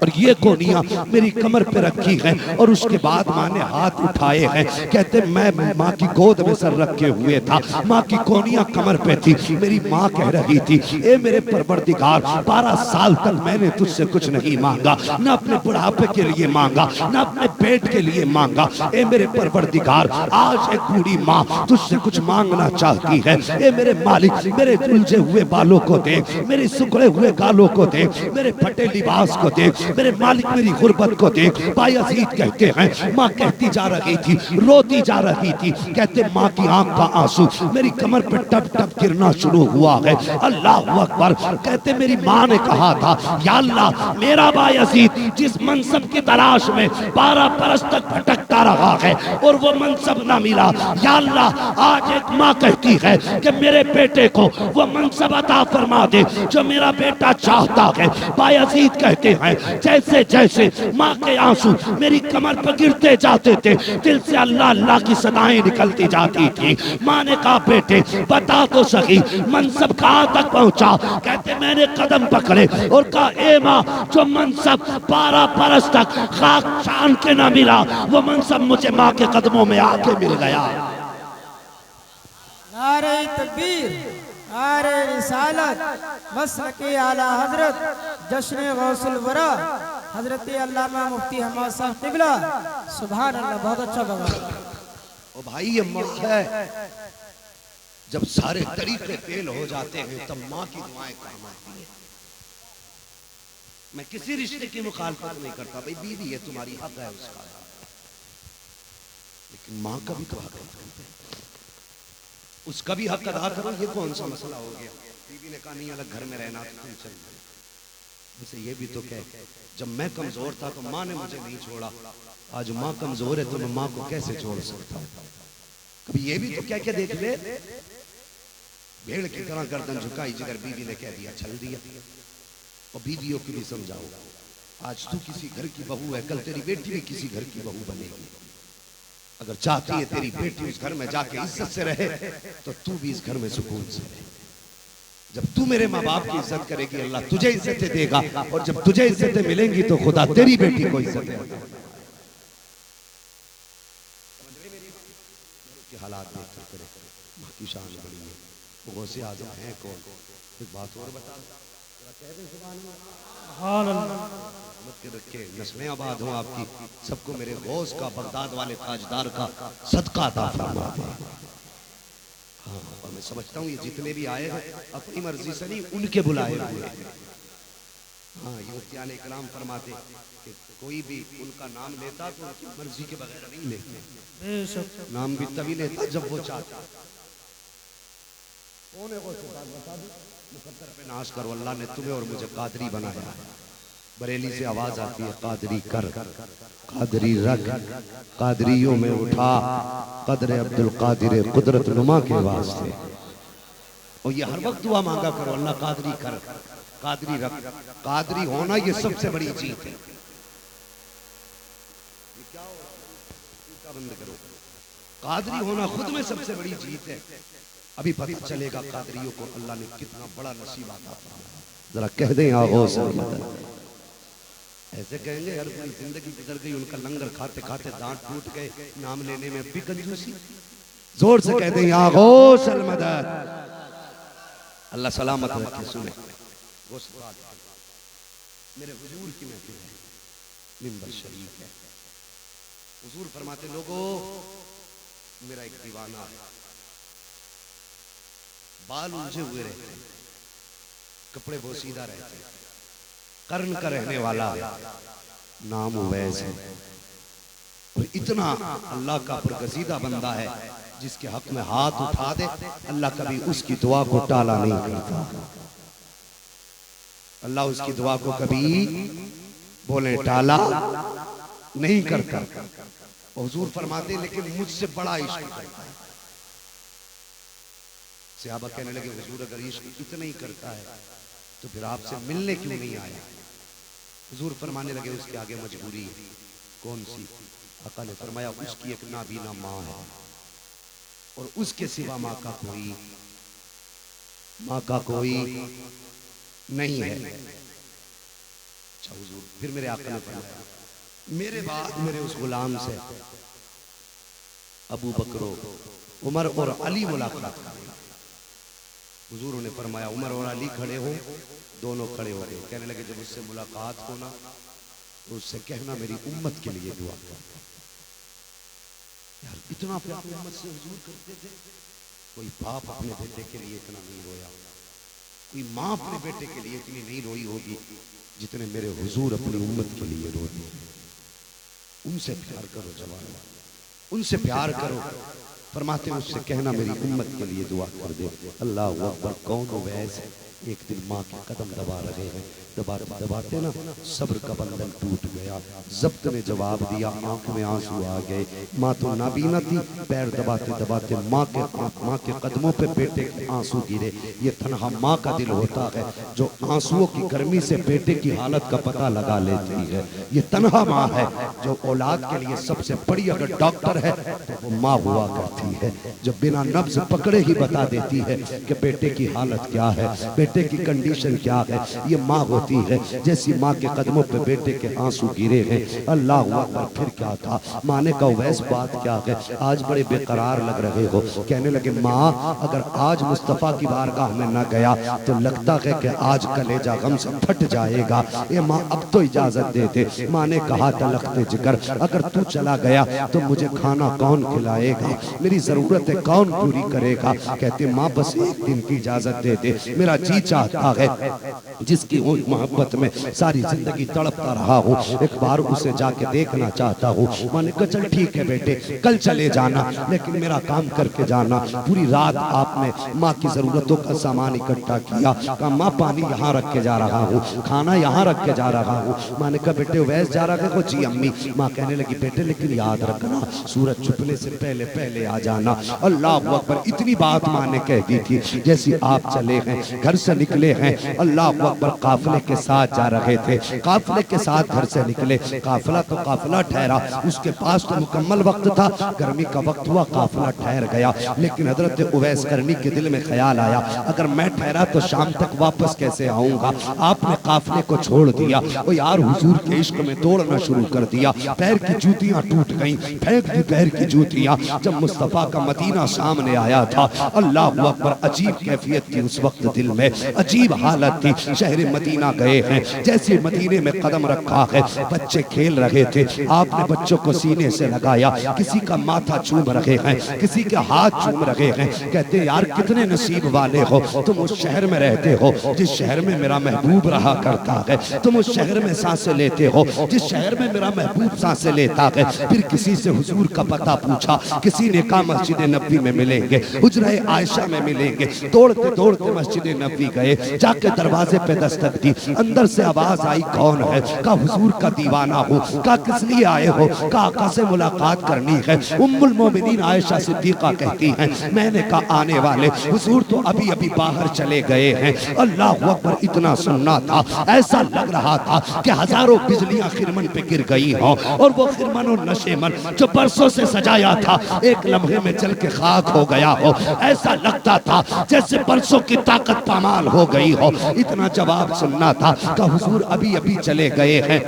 और ये कोनियां मेरी कमर पे रखी है और उसके बाद माँ ने हाथ उठाए हैं। कहते मैं माँ की गोद में सर रखे हुए था, माँ की कोनियां कमर पे थी। मेरी माँ कह रही थी ए मेरे परवरदिगार 12 साल तक मैंने तुझसे कुछ नहीं मांगा, न अपने बुढ़ापे के लिए मांगा, न अपने पेट के लिए मांगा। ए मेरे परवरदिगार आज एक बूढ़ी माँ तुझसे कुछ मांगना चाहती है। ए मेरे मालिक मेरे उलझे हुए बालों को देख, मेरे सुखड़े हुए गालों को देख, मेरे फटे लिबास को देख, मेरे मालिक मेरी गुर्बत को देख। बायजीद कहते हैं माँ कहती जा रही थी, रोती जा रही थी। कहते माँ की आंख का आंसू मेरी कमर पे टप टप गिरना शुरू हुआ है। अल्लाह अकबर। कहते मेरी माँ ने कहा था या अल्लाह मेरा बायजीद जिस मनसब की तलाश में 12 बरस तक भटकता रहा है और वो मनसब ना मिला, या अल्लाह आज एक माँ कहती है कि मेरे बेटे को वो मनसब अता फरमा दे जो मेरा बेटा चाहता है। बायजीद कहते हैं जैसे जैसे माँ के आंसू मेरी कमर पर गिरते जाते थे, दिल से अल्लाह अल्लाह की सदाएं निकलती जाती थी। माँ ने कहा बेटे बता तो सही मनसब कहाँ तक पहुँचा? कहते मैंने कदम पकड़े और कहा ए माँ जो मनसब 12 बरस तक खाक छान के ना मिला वो मनसब मुझे माँ के कदमों में आके मिल गया। नारे तकबीर, नारे रिसालत, मसलके आला हजरत जश्न गौसुल वरा हजरत अल्लामा मुफ्ती हमाद साहब क़िबला। सुभान अल्लाह, बहुत अच्छा बगा। ओ भाई ये मौत है जब सारे तरीके फेल हो जाते हैं तब माँ की दुआएं काम आती है। मैं किसी रिश्ते की मुखालफत नहीं करता, भाई बीवी है तुम्हारी, हक है उसका, लेकिन माँ का भी तो हक है, उसका भी हक अदा करो। ये कौन सा मसला हो गया? बीवी ने कहा नहीं अलग घर में रहना तो तुम चल जाओ। वैसे ये भी तो कह जब मैं कमजोर था तो माँ ने मुझे नहीं छोड़ा, आज माँ कमजोर है तो मैं माँ को कैसे छोड़ सकता हूँ? कभी ये भी तो क्या देख ले, भेड़ की तरह गर्दन झुकाई जिगर बीवी ने कह दिया चल दिया। और बीवियों को भी समझाओ, आज तू किसी घर की बहू है, कल तेरी बेटी भी किसी घर की बहू बनेगी। अगर चाहती है तेरी बेटी उस घर में जाके इज्जत से रहे तो तू भी इस घर में सुकून से रहे। जब तू मेरे माँ बाप की इज्जत करेगी अल्लाह तुझे इज्जतें देगा, और जब तुझे इज्जतें मिलेंगी तो खुदा तेरी बेटी को इज्जतें देगा। हालात देखकर करे माँ की शान बड़ी है, वो गौसे आज़म है कौन? एक बात और बता, रखे नस्लें आबाद हो आपकी, सबको मेरे गौस का बगदाद वाले ताजदार का सदका अता फरमा दे। हाँ, और मैं समझता हूँ ये जितने भी आए हैं अपनी मर्जी से नहीं उनके बुलाए हुए हैं। हाँ, ये मुफ्तियान इकराम फरमाते कि कोई भी उनका नाम लेता तो उनकी मर्जी के बगैर नहीं लेते, नाम भी तभी लेता जब वो चाहता। कौन है वो मुकद्दर पे नाश करो, अल्लाह ने तुम्हें और मुझे कादरी बनाया। बरेली से आवाज आती है कादरी कर, कादरी रख, कादरियों में उठा कदर अब्दुल कादिर कुदरत नुमा के वास्ते। और ये हर वक्त दुआ मांगा करो अल्लाह कादरी कर, कादरी रख। कादरी होना ये सबसे बड़ी जीत है। बंद करो, कादरी होना खुद में सबसे बड़ी जीत है। अभी पता चलेगा कादरियों को अल्लाह ने कितना बड़ा नसीब आता। जरा कह दें ऐसे कहेंगे हर पूरी जिंदगी गुजर गई उनका लंगर खाते खाते दांत टूट गए, नाम लेने में भी कंजूसी। जोर से कह दें या गौसल मदद, अल्लाह सलामत रखे। सुने मेरे हुजूर की महफिल है, मिंबर शरीफ है। हुजूर फरमाते, लोगों मेरा एक दीवाना है, बाल उलझे हुए रहते हैं, कपड़े बोसीदा रहते हैं, कर्न का रहने वाला है, नाम उवैस है। और इतना अल्लाह का बरगजीदा बंदा है जिसके हक में हाथ उठा दे अल्लाह कभी उसकी दुआ को टाला नहीं करता। अल्लाह उसकी दुआ को कभी बोले टाला नहीं करता। हुजूर फरमाते लेकिन मुझसे बड़ा इश्क करता है। सहाबा कहने लगे, हुजूर अगर इश्क इतना ही करता है तो फिर आपसे मिलने क्यों नहीं आया? हुजूर फरमाने लगे, उसके आगे मजबूरी है। कौन सी? आका ने फरमाया, उसकी एक नाबीना माँ है और उसके सिवा माँ का कोई नहीं है। अच्छा हुजूर, फिर मेरे आका ने फरमाया, मेरे बाद मेरे उस गुलाम से अबू बकर, उमर और अली मुलाकात करें। हुजूर ने फरमाया, उमर और अली खड़े हो। दोनों खड़े हो गए। कहने लगे, जब उससे मुलाकात हो ना तो उससे कहना मेरी उम्मत के लिए दुआ कर। यार इतना प्यार उम्मत से हुजूर करते थे। कोई बाप अपने बेटे के लिए इतना नहीं रोया, कोई माँ अपने बेटे के लिए इतनी नहीं रोई होगी जितने मेरे हुजूर अपनी उम्मत के लिए रोते। उनसे प्यार करो जवान, उनसे प्यार करो। फरमाते उससे कहना मेरी उम्मत के लिए दुआ कर दे। अल्लाह अकबर। कौन उवैस है? एक दिन माँ के कदम दबा रहे हैं, दबाते दबाते ना सब्र का बंधन टूट गया। जब्त ने जवाब दिया, आंख में आंसू आ गए। माँ तो नाबीना थी, पैर दबाते दबाते माँ के कदमों पे बेटे के आंसू गिरे। ये तन्हा माँ का दिल होता है जो आंसुओं की गर्मी से बेटे की हालत का पता लगा लेती है। ये तन्हा माँ है जो औलाद के लिए सबसे बड़ी अगर डॉक्टर है तो वो माँ हुआ करती है, जो बिना नब्ज पकड़े ही बता देती है कि बेटे की हालत क्या है, बेटे की कंडीशन क्या है। ये माँ होती है। जैसी माँ के कदमों पे बेटे के आंसू गिरे हैं, अल्लाह अकबर। फिर क्या था? माँ ने कहा, वैसे बात क्या है, आज बड़े बेकरार लग रहे हो। कहने लगे, माँ अगर आज मुस्तफ़ा की बारगाह में न गया तो लगता है कि आज कलेजा गम से फट जाएगा। ये माँ अब तो इजाजत दे दे। माँ ने कहा, तलख्ते जिगर, अगर तू चला गया तो मुझे खाना कौन खिलाएगा, मेरी जरूरतें कौन पूरी करेगा? कहते, माँ बस एक दिन की इजाजत दे दे, मेरा जी चाहता है जिसकी मोहब्बत में सारी जिंदगी तड़पता रहा हूँ, एक बार उसे जाके देखना चाहता हूँ। माँ ने कहा, चल ठीक है बेटे, कल चले जाना, लेकिन मेरा काम करके जाना। पूरी रात आपने माँ की जरूरतों का सामान इकट्ठा किया। कहा, माँ पानी यहाँ रख के जा रहा हूँ, खाना यहाँ रख के जा रहा हूँ। माँ ने कहा, बेटे वैस जा रहा है? जी अम्मी। माँ कहने लगी, बेटे लेकिन याद रखना सूरज छुपने से पहले पहले आ जाना। अल्लाह अकबर। इतनी बात माँ ने कह दी थी। जैसे आप चले हैं, घर से निकले हैं, अल्लाह अकबर, काफिले के साथ जा रहे थे, काफिले के साथ घर से निकले। काफिला तो काफिला ठहरा, उसके पास तो मुकम्मल वक्त था, गर्मी का वक्त हुआ, काफिला ठहर गया। लेकिन हजरत उवैस करनी के दिल में ख्याल आया, अगर मैं ठहरा तो शाम तक वापस कैसे आऊंगा। आपने काफिले को छोड़ दिया और यार हुजूर के इश्क में दौड़ना शुरू कर दिया। पैर की जूतियां टूट गईं, फेंक दी पैर की जूतियां। जब मुस्तफा का मदीना सामने आया था, अल्लाह अकबर, अजीब कैफियत थी उस वक्त दिल में, अजीब हालत थी। शहर मदीना गए हैं, जैसे मदीने में कदम रखा है, बच्चे खेल रहे थे। आपने बच्चों को सीने से लगाया, किसी का माथा चूम रहे हैं, किसी के हाथ चूम रहे हैं। कहते, यार कितने नसीब वाले हो, तुम उस शहर में रहते हो जिस शहर में मेरा महबूब रहा करता है, तुम उस शहर में सांसें लेते हो जिस शहर में मेरा महबूब सांसें लेता है। फिर किसी से हुजूर का पता पूछा, किसी ने कहा मस्जिद नबी में मिलेंगे, हुजरा आयशा में मिलेंगे। दौड़ते दौड़ते मस्जिद नबी गए, जाके दरवाजे पे दस्तक दी, अंदर से आवाज आई, कौन है? कहा, हुजूर का दीवाना हूँ। कहा, किस लिए आए हो? कहा, आका से मुलाकात करनी है। उम्मुल मोमिनीन आयशा सिद्दीका कहती हैं, मैंने कहा, आने वाले हुजूर तो अभी अभी बाहर चले गए हैं। अल्लाह अकबर। इतना सुनना था, ऐसा लग रहा था कि हजारों बिजलियां खिरमन पे गिर गई हो, और वो खिरमन और नशेमन जो बरसों से सजाया था एक लम्हे में जल के खाक हो गया हो। ऐसा लगता था जैसे बरसों की ताकत पामाल हो गई हो। इतना जवाब सुनना था कि हुजूर अभी अभी चले गए हैं।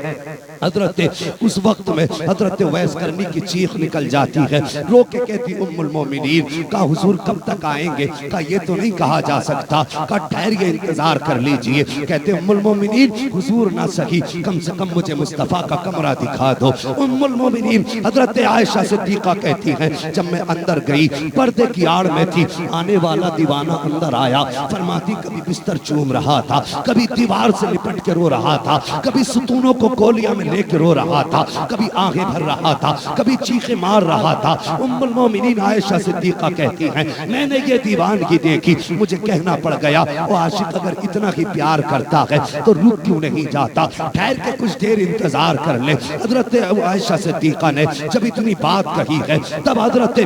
हजरत उस वक्त में हजरत उवैस करनी की चीख निकल जाती है, रो के कहती उम्मुल मोमिनीन का हुजूर कब तक आएंगे? का ये तो नहीं कहा जा सकता, का ठहरिए इंतजार कर लीजिए। कहते उम्मुल मोमिनीन हुजूर ना सही, कम से कम मुझे मुस्तफा का कमरा दिखा दो। उम्मुल मोमिनीन हजरत आयशा सिद्दीका कहती हैं जब मैं अंदर गई, पर्दे की आड़ में थी, आने वाला दीवाना अंदर आया, फरमाती कभी बिस्तर चूम रहा था, कभी दीवार से लिपट के रो रहा था, कभी सुतूनों को गोलियां में लेके रो रहा था, कभी आगे भर रहा था, कभी चीखे मार रहा था। उम्मुल मोमिनीन आयशा सिद्दीका कहती हैं मैंने ये दीवानगी देखी, मुझे कहना पड़ गया वो आशिक अगर इतना ही प्यार करता है तो रुक क्यों नहीं जाता, ठहर के कुछ देर इंतजार कर ले। हजरत आयशा सिद्दीका ने जब इतनी बात कही है तब हजरत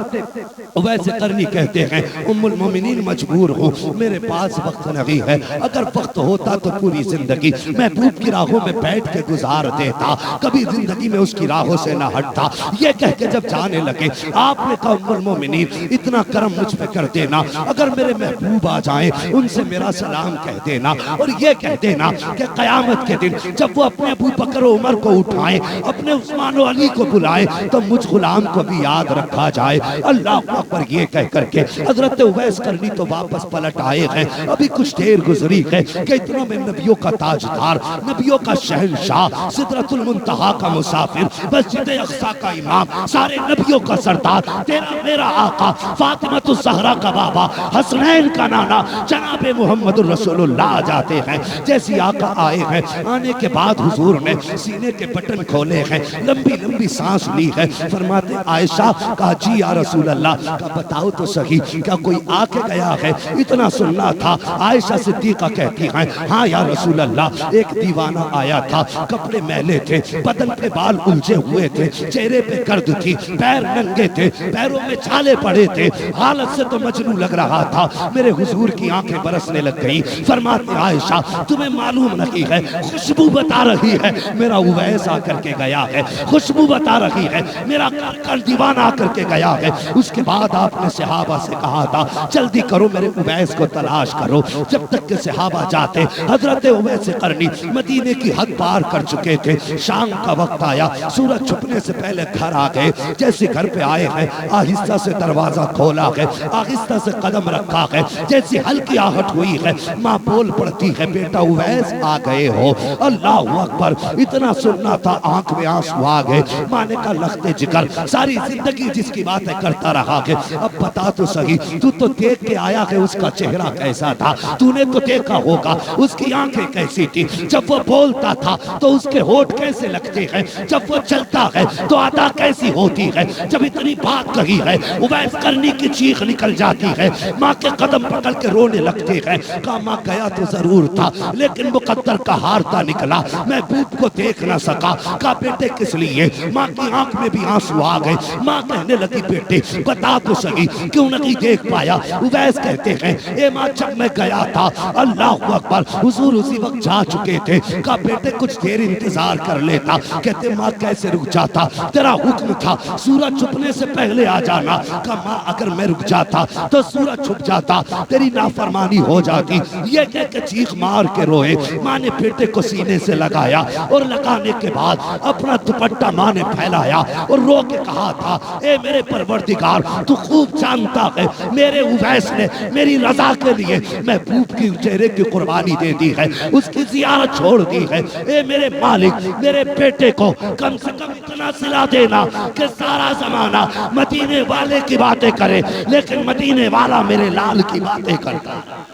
वैसे करनी कहते हैं उम्मुल मोमिनीन मजबूर हूँ, मेरे पास वक्त नहीं है, अगर वक्त होता तो पूरी जिंदगी महबूब की राहों में बैठ के गुजार देता, कभी जिंदगी में उसकी राहों से न हटता। ये कह के जब जाने लगे आपने कहा उम्मुल मोमिनीन इतना करम मुझ पे कर देना, अगर मेरे महबूब आ जाएं उनसे मेरा सलाम कह देना, और ये कह देना कि कयामत के दिन जब वो अपने अबू बकर और उमर को उठाएं, अपने उस्मान और अली को बुलाएं, तो मुझ गुलाम को भी याद रखा जाए। अल्लाह अकबर ये कह करके हजरत उवैस करनी तो वापस पलट आए हैं। अभी कुछ देर गुजरी है कि इतनों में नबियों का ताजदार, नबियों का शहंशाह, सिदरतुल मुंतहा का मुसाफिर, मस्जिद अक्सा का इमाम, सारे नबियों का सरदार, तेरा मेरा आका, फातिमा ज़हरा का बाबा, हसनैन का नाना जनाबे मोहम्मद रसूलुल्लाह आ जाते हैं। जैसे आका आए हैं, आने के बाद हुजूर ने सीने के बटन खोले हैं, लंबी लंबी सांस ली है। फरमाते आयशा कहा जी या रसूल अल्लाह, का बताओ तो सही क्या कोई आके गया है, इतना सुनना था। आयशा सिद्दीका कहती हैं हाँ या रसूल अल्लाह, एक दीवाना आया था, कपड़े मैले थे, बदन पे बाल उलझे हुए थे, चेहरे पे गर्द थी, पैर नंगे थे, पैरों में छाले पड़े थे, हालत से तो मजनू लग रहा था। मेरे हुजूर की आंखें बरसने लग गई। फरमाते आयशा तुम्हें मालूम नहीं है, खुशबू बता रही है मेरा उवैस आकर के गया है, खुशबू बता रही है मेरा कर दीवाना आकर के गया है। उसके बाद आपने सहाबा से कहा था जल्दी करो मेरे उवैस को तलाश करो। जब तक के सहाबा जाते हजरत उवैस करनी मदीने की हद पार कर चुके थे। शाम का वक्त आया, सूरज छुपने से पहले घर आ गए। जैसे घर पे आए हैं आहिस्ता से दरवाजा खोला है, आहिस्ता से कदम रखा है, जैसी हल्की आहट हुई है माँ बोल पड़ती है बेटा उवैस आ गए हो। अल्लाह अकबर, इतना सुनना था आंख में आंसू आ गए। माँ ने कहा लखते जिगर सारी जिंदगी जिसकी बातें करता रहा है, अब बता तो सही तू तो देख के आया है उसका चेहरा कैसा था, तूने तो देखा होगा उसकी आंखें कैसी थी, जब वो बोलता था तो उसके होठ कैसे लगते हैं, जब वो चलता है तो अदा कैसी होती है। जब इतनी बात कही है उवैस करनी की चीख निकल जाती है, माँ के कदम पकड़ के रोने लगते हैं। कहा माँ गया तो जरूर था लेकिन मुकद्दर का हारता निकला, महबूब को देख ना सका। कहा बेटे किस लिए? माँ की आंख में भी आंसू आ गए। माँ कहने लगी बेटे बता तो सही क्यों नहीं देख पाया? उवैस कहते हैं ए माँ जब मैं गया था अल्लाह अकबर हुजूर उसी वक्त जा चुके थे। कहा बेटे कुछ देर इंतजार कर लेता। कहते माँ कैसे रुक जाता, तेरा हुक्म था सूरज छुपने से पहले आ जाना। कहा माँ अगर मैं रुक जाता तो सूरज छुप जाता, तेरी नाफरमानी हो जाती। ये कह के चीख मार के रोए। माँ ने बेटे को सीने से लगाया और लगाने के बाद अपना दुपट्टा माँ ने फैलाया और रो के कहा था ए मेरे परवरदिगार तू खूब जानता है मेरे उवैस ने मेरी रजा के लिए महबूब की चेहरे की कुर्बानी दे दी है, उसकी जियारत छोड़ दी है। ए मेरे मालिक मेरे बेटे को कम से कम इतना सिला देना कि सारा जमाना मदीने वाले की बातें करे लेकिन मदीने वाला मेरे लाल की बातें करता है।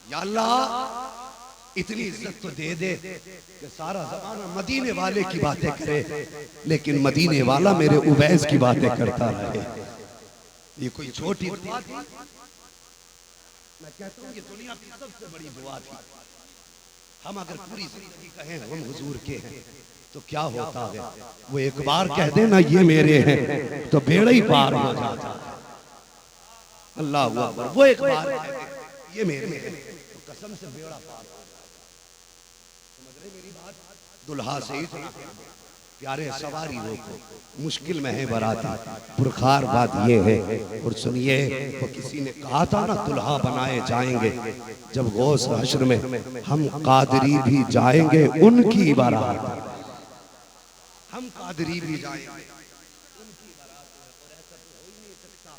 या अल्लाह इतनी इज्जत तो दे दे कि सारा जमाना मदीने वाले की बातें करे लेकिन मदीने वाला मेरे उवैस की बातें करता रहे। ये कोई छोटी बात है? मैं कहता हूँ ये दुनिया की सबसे बड़ी दुआ थी। हम अगर पूरी जिंदगी कहें हम हुजूर के हैं तो क्या होता है? वो एक बार कह देना ये मेरे हैं तो बेड़ा ही पार हो जाता। अल्लाह अकबर, वो एक बार कह दे ये मेरे हैं तो कसम से बेड़ा पार। समझ रहे मेरी बात? दुल्हा से ही प्यारे सवारी रोको, मुश्किल में है बाराती, पुरखार बात ये है। और सुनिए, वो किसी ने कहा था ना दुल्हा बनाए जाएंगे, जब गौस हश्र में हम कादरी भी जाएंगे उनकी बारात, हम कादरी भी जाएंगे उनकी बारात। और ऐसा तो हो ही नहीं सकता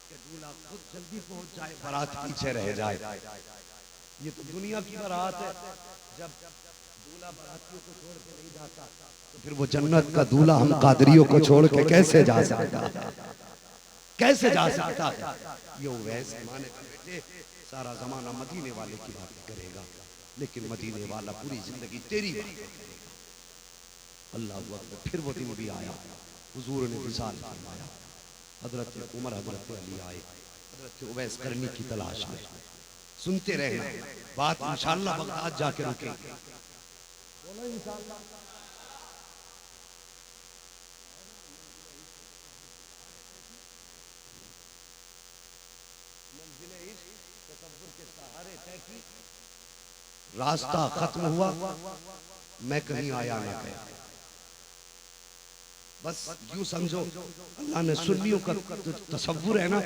कि दूल्हा खुद जल्दी पहुंच जाए, बारात पीछे रह जाए। ये तो दुनिया की बारात है। जब दूल्हा बारातियों को छोड़ के नहीं जाता तो फिर वो जन्नत का दूल्हा हम कादरियों को छोड़ के कैसे जा सकता है, कैसे जा सकता है। ये वैसे माने का बेटे सारा जमाना मदीने वाले की बात करेगा, लेकिन मदीने वाला पूरी जिंदगी तेरी बात करेगा। अल्लाह अकबर। फिर वो दिन भी आया, हुजूर ने विसाल फरमाया, हजरत उमर हजरत अली आए, हजरत उवैस करनी की तलाश में। सुनते रहना, बात इंशाअल्लाह बगदाद जाके रुकेंगे। बोलो इंशाअल्लाह। रास्ता खत्म हुआ, मैं कहीं आया ना गया। बस यूं समझो, अल्लाह ने सुन्नियों का तसव्वुर है ना,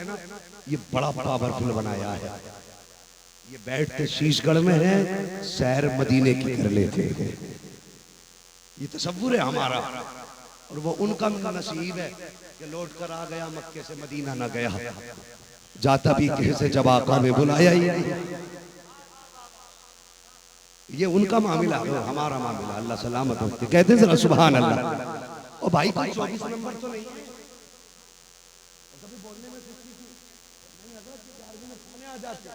ये बड़ा पावरफुल बनाया है। ये बैठते शीशगढ़ में है, सैर मदीने की कर लेते हैं। ये तसव्वुर है हमारा। और वो उनका नसीब है कि लौट कर आ गया, मक्के से मदीना ना गया, जाता भी कैसे जब आका ने बुलाया ही नहीं। ये उनका मामला है, हमारा मामला। अल्लाह सलामत होते कहते जरा सुभान अल्लाह। और भाई 24 नंबर तो नहीं है, कभी बोलने में नहीं, आ जाते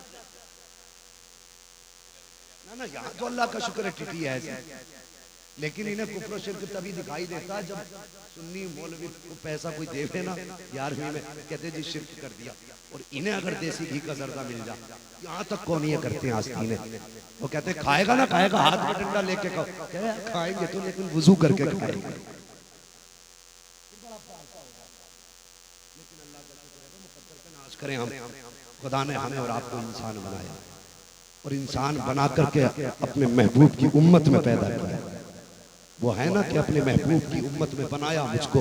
ना। यहाँ तो अल्लाह का शुक्र है टिटी है ऐसे। लेकिन इन्हें कुफ्र शिर्क तभी दिखाई देता जब सुन्नी मौलवी को पैसा कोई देवे ना 11वीं में, कहते जी शिर्क कर दिया। और इन्हें अगर देसी घी का जर्दा मिल जाए, यहाँ तक कौन ये करते हैं आस्तीन है। वो कहते खाएगा ना खाएगा, हाथ में डंडा लेके खाएंगे तो, लेकिन वुजू करके खाएंगे। करें हम, खुदा ने हमें और आपको इंसान बनाया, और इंसान बना करके अपने महबूब की उम्मत में पैदा किया। वो है ना कि अपने महबूब की उम्मत में बनाया मुझको,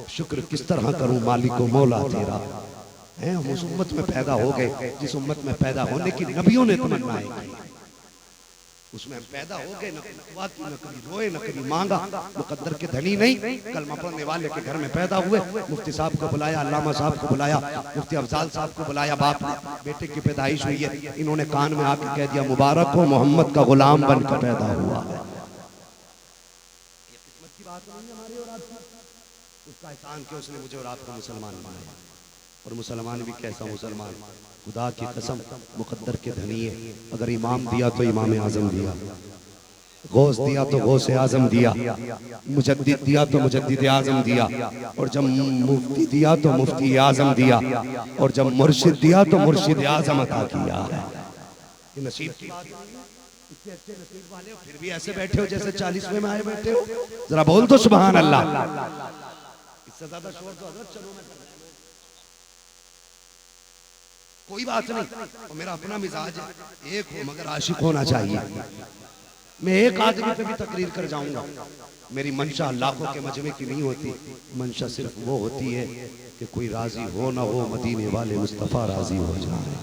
शुक्र किस तरह करूं मालिको मौला तेरा। है हम उस उम्मत में पैदा हो गए जिस उम्मत में पैदा होने की नबियों ने तमन्नाएं की, उसमें हम पैदा हो गए। न कभी रोए न कभी मांगा, मुकद्दर के धनी नहीं, कलमा पढ़ने वाले के घर में पैदा हुए। मुफ्ती साहब को बुलाया, अल्लामा साहब को बुलाया, मुफ्ती अफजाल साहब को बुलाया, बाप बेटे की पैदाइश हुई है, इन्होंने कान में आके कह दिया मुबारक हो, मोहम्मद का गुलाम बनकर पैदा हुआ है। ये किस्मत की बात नहीं है हमारी और आपकी, उसका एहसान कि उसने मुझे और आपको मुसलमान बनाया। और मुसलमान भी कैसा मुसलमान, खुदा की कसम मुकद्दर के धनी है। अगर इमाम दिया तो इमाम आजम दिया, गौस दिया तो गौस आजम दिया, मुजद्दिद दिया तो मुजद्दिद आजम दिया, और जब मुफ्ती दिया तो मुफ्ती आजम दिया, और जब मुर्शिद दिया तो मुर्शिद आजम अता किया है। ये नसीब की बात है। इतने अच्छे नसीब वाले हो, फिर भी ऐसे बैठे हो जैसे 40वें में आए बैठे हो। जरा बोल तो सुभान अल्लाह। इससे ज्यादा शोर तो हजरत चलो मैं कोई बात नहीं। और मेरा अपना मिजाज है, एक हो मगर आशिक होना चाहिए। मैं एक आदमी पे भी तकरीर कर जाऊंगा, मेरी मंशा लाखों के मजमे की नहीं होती। मंशा सिर्फ वो होती है कि कोई राजी हो ना हो, मदीने वाले मुस्तफ़ा राजी हो जाए।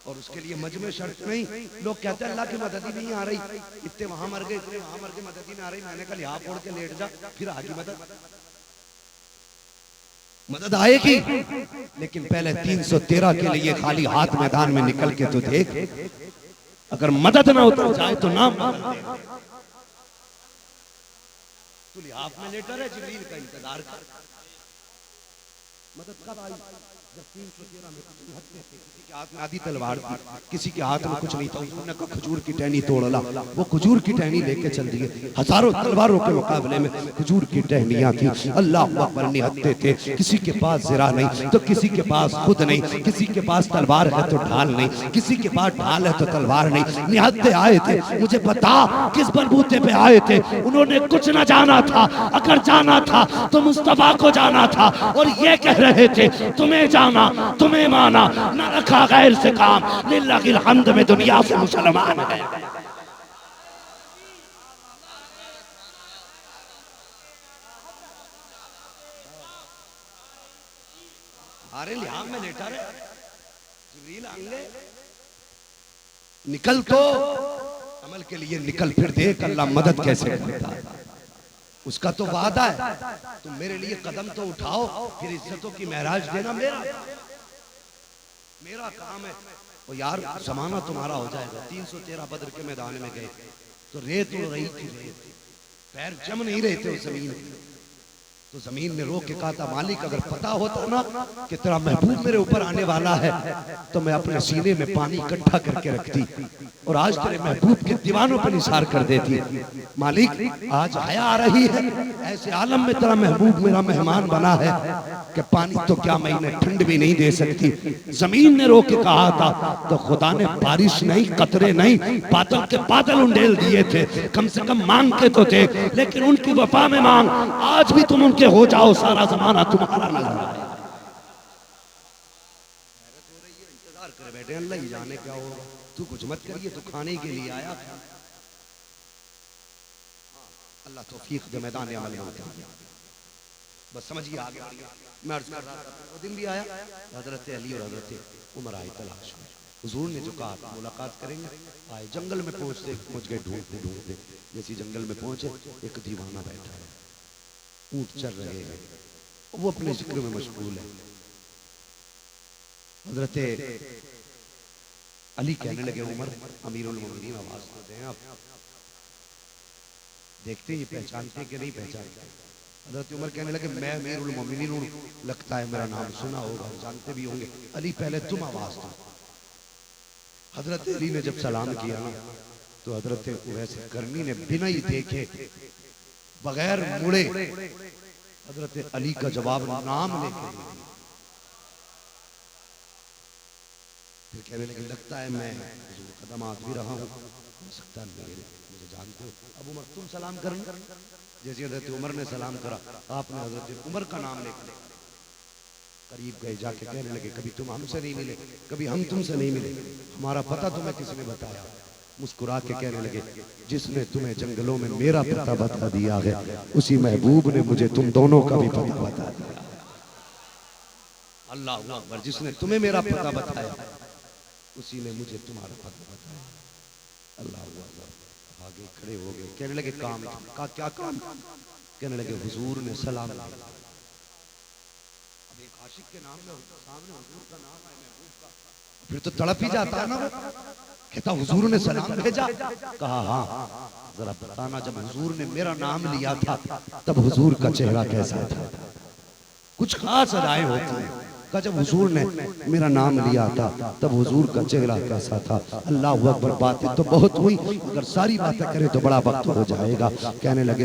और उसके लिए मजमे शर्त नहीं। लोग कहते हैं अल्लाह की मदद ही नहीं आ रही, इतने वहां मर गए, इतने वहां मर गए, मदद ही नहीं आ रही। मैंने कहा यहाँ फोड़ के लेट जा, फिर आगे मदद आएगी। लेकिन पहले 313 के लिए खाली हाथ मैदान में निकल के तो देख, अगर मदद ना उतर जाए तो नाम तू लिहाफ में लेटर है, जिब्रील का इंतजार कर। मदद कब आई? जब 313 में किसी के हाथ में आधी तलवार थी, किसी के हाथ में कुछ नहीं था, उसने कहा खजूर की टहनी तोड़ ला। वो खजूर की टहनी लेके चल दिए। हजारों तलवारों के मुकाबले में खजूर की टहनियां थी। अल्लाह अकबर निहत्ते थे। किसी के पास ज़रा नहीं तो किसी के पास खुद नहीं, किसी के पास तलवार है तो ढाल नहीं, किसी के पास ढाल है तो तलवार नहीं। निहत्ते आए थे, मुझे बता किस बलबूते पे आए थे। उन्होंने कुछ ना जाना था, अगर जाना था तो मुस्तफा को जाना था। और ये कह रहे थे तुम्हें जाना, तुम्हें माना, न रखा गैर से काम, लिल्लाहिल हम्द में दुनिया से मुसलमान है। गारे लिहाम में लेटा रहे, जिब्रील आएंगे, निकल तो अमल के लिए निकल, फिर देख अल्लाह मदद कैसे करता है। उसका तो वादा है, तुम मेरे लिए कदम तो उठाओ, फिर इज्जतों की महराज देना मेरा काम है। वो यार जमाना तुम्हारा हो जाएगा। 313 बद्र के मैदान में गए तो रेत उड़ रही थी, पैर जम नहीं रहे थे उस जमीन पे। तो जमीन ने रोक के कहा था, मालिक अगर पता होता ना कि तेरा महबूब मेरे ऊपर आने वाला है तो मैं अपने सीने में पानी इकट्ठा करके रखती और आज तेरे महबूब के दीवानों पर निसार कर देती। मालिक आज हया आ रही है, ऐसे आलम में तेरा महबूब मेरा मेहमान बना है कि पानी तो क्या मैं इन्हें ठंड भी नहीं दे सकती। जमीन ने रोक के कहा था तो खुदा ने बारिश नहीं, कतरे नहीं, बादल के बादल उंडेल दिए थे। कम से कम मांग के तो थे, लेकिन उनकी वफा में मांग। आज भी तुम उनके हो जाओ, सारा जमाना तुम्हारा नजर आए। इंतजार कर बैठे, अल्लाह ही जाने क्या होगा। तू कुछ मत करिए, तू खाने के लिए आया। अल्लाह तौफीक दे, मैदान अमल में उतर गया। बस समझिए आगे मैं अर्ज कर रहा था, वो दिन भी आया, हजरत अली और हजरत उमर आए तलाश में। हुजूर ने जो कहा मुलाकात करेंगे, आए जंगल में पहुंच गए ढूंढते ढूंढते। जैसे जंगल में पहुंचे, एक दीवाना बैठा है, ऊंट चल रहे हैं, वो अपने जिक्र में मशगूल है। हजरत अली कहने लगे, उमर अमीरुल मोमिनीन आवाज तो दें आप, देखते ये पहचानते कि नहीं पहचानते। हजरत उमर कहने लगे, मैं अमीरुल मोमिनीन हूं, लगता है मेरा नाम सुना होगा, जानते भी होंगे। अली पहले तुम आवाज दो। हजरत अली ने जब सलाम किया ना तो हजरत उवैस करनी ने बिना ही देखे, बगैर मुड़े हजरत अली का जवाब नाम लेके दिया। फिर कहने लगे, लगता है मैं कदम आज भी रहा हूँ, हो सकता है मुझे जानते हो। अब उमर तुम सलाम करना। जैसे हजरत उमर ने सलाम करा, आपने हजरत उमर का नाम लेकर करीब गए, जाके कहने लगे, कभी तुम हमसे नहीं मिले, कभी हम तुमसे नहीं मिले, हमारा पता तुम्हें किसने बताया। मुस्कुरा के कहने लगे, जिसने तुम्हें जंगलों में मेरा पता बता दिया है, उसी महबूब ने मुझे तुम दोनों का भी पता बता दिया। अल्लाह अकबर, जिसने तुम्हें मेरा पता बताया उसी ने मुझे तुम्हारा पता बताया। अल्लाह अकबर। आगे खड़े हो गए, कहने लगे, काम का क्या काम? कहने लगे, हुजूर ने सलाम किया। अब एक आशिक के नाम में सामने हुजूर का नाम है, महबूब का, फिर तो तड़प ही जाता है ना। कहता हुजूर ने सलाम भेजा। कहा हाँ, जरा बताना, जब हुजूर ने मेरा नाम लिया था तब हुजूर का चेहरा कैसा था? कुछ खास अदाएं होती हैं। का जब हुजूर ने मेरा नाम लिया था तब हुजूर का चेहरा कैसा था? अल्लाह अकबर। बातें तो बहुत हुई, अगर सारी बातें करें तो बड़ा वक्त हो जाएगा। कहने लगे,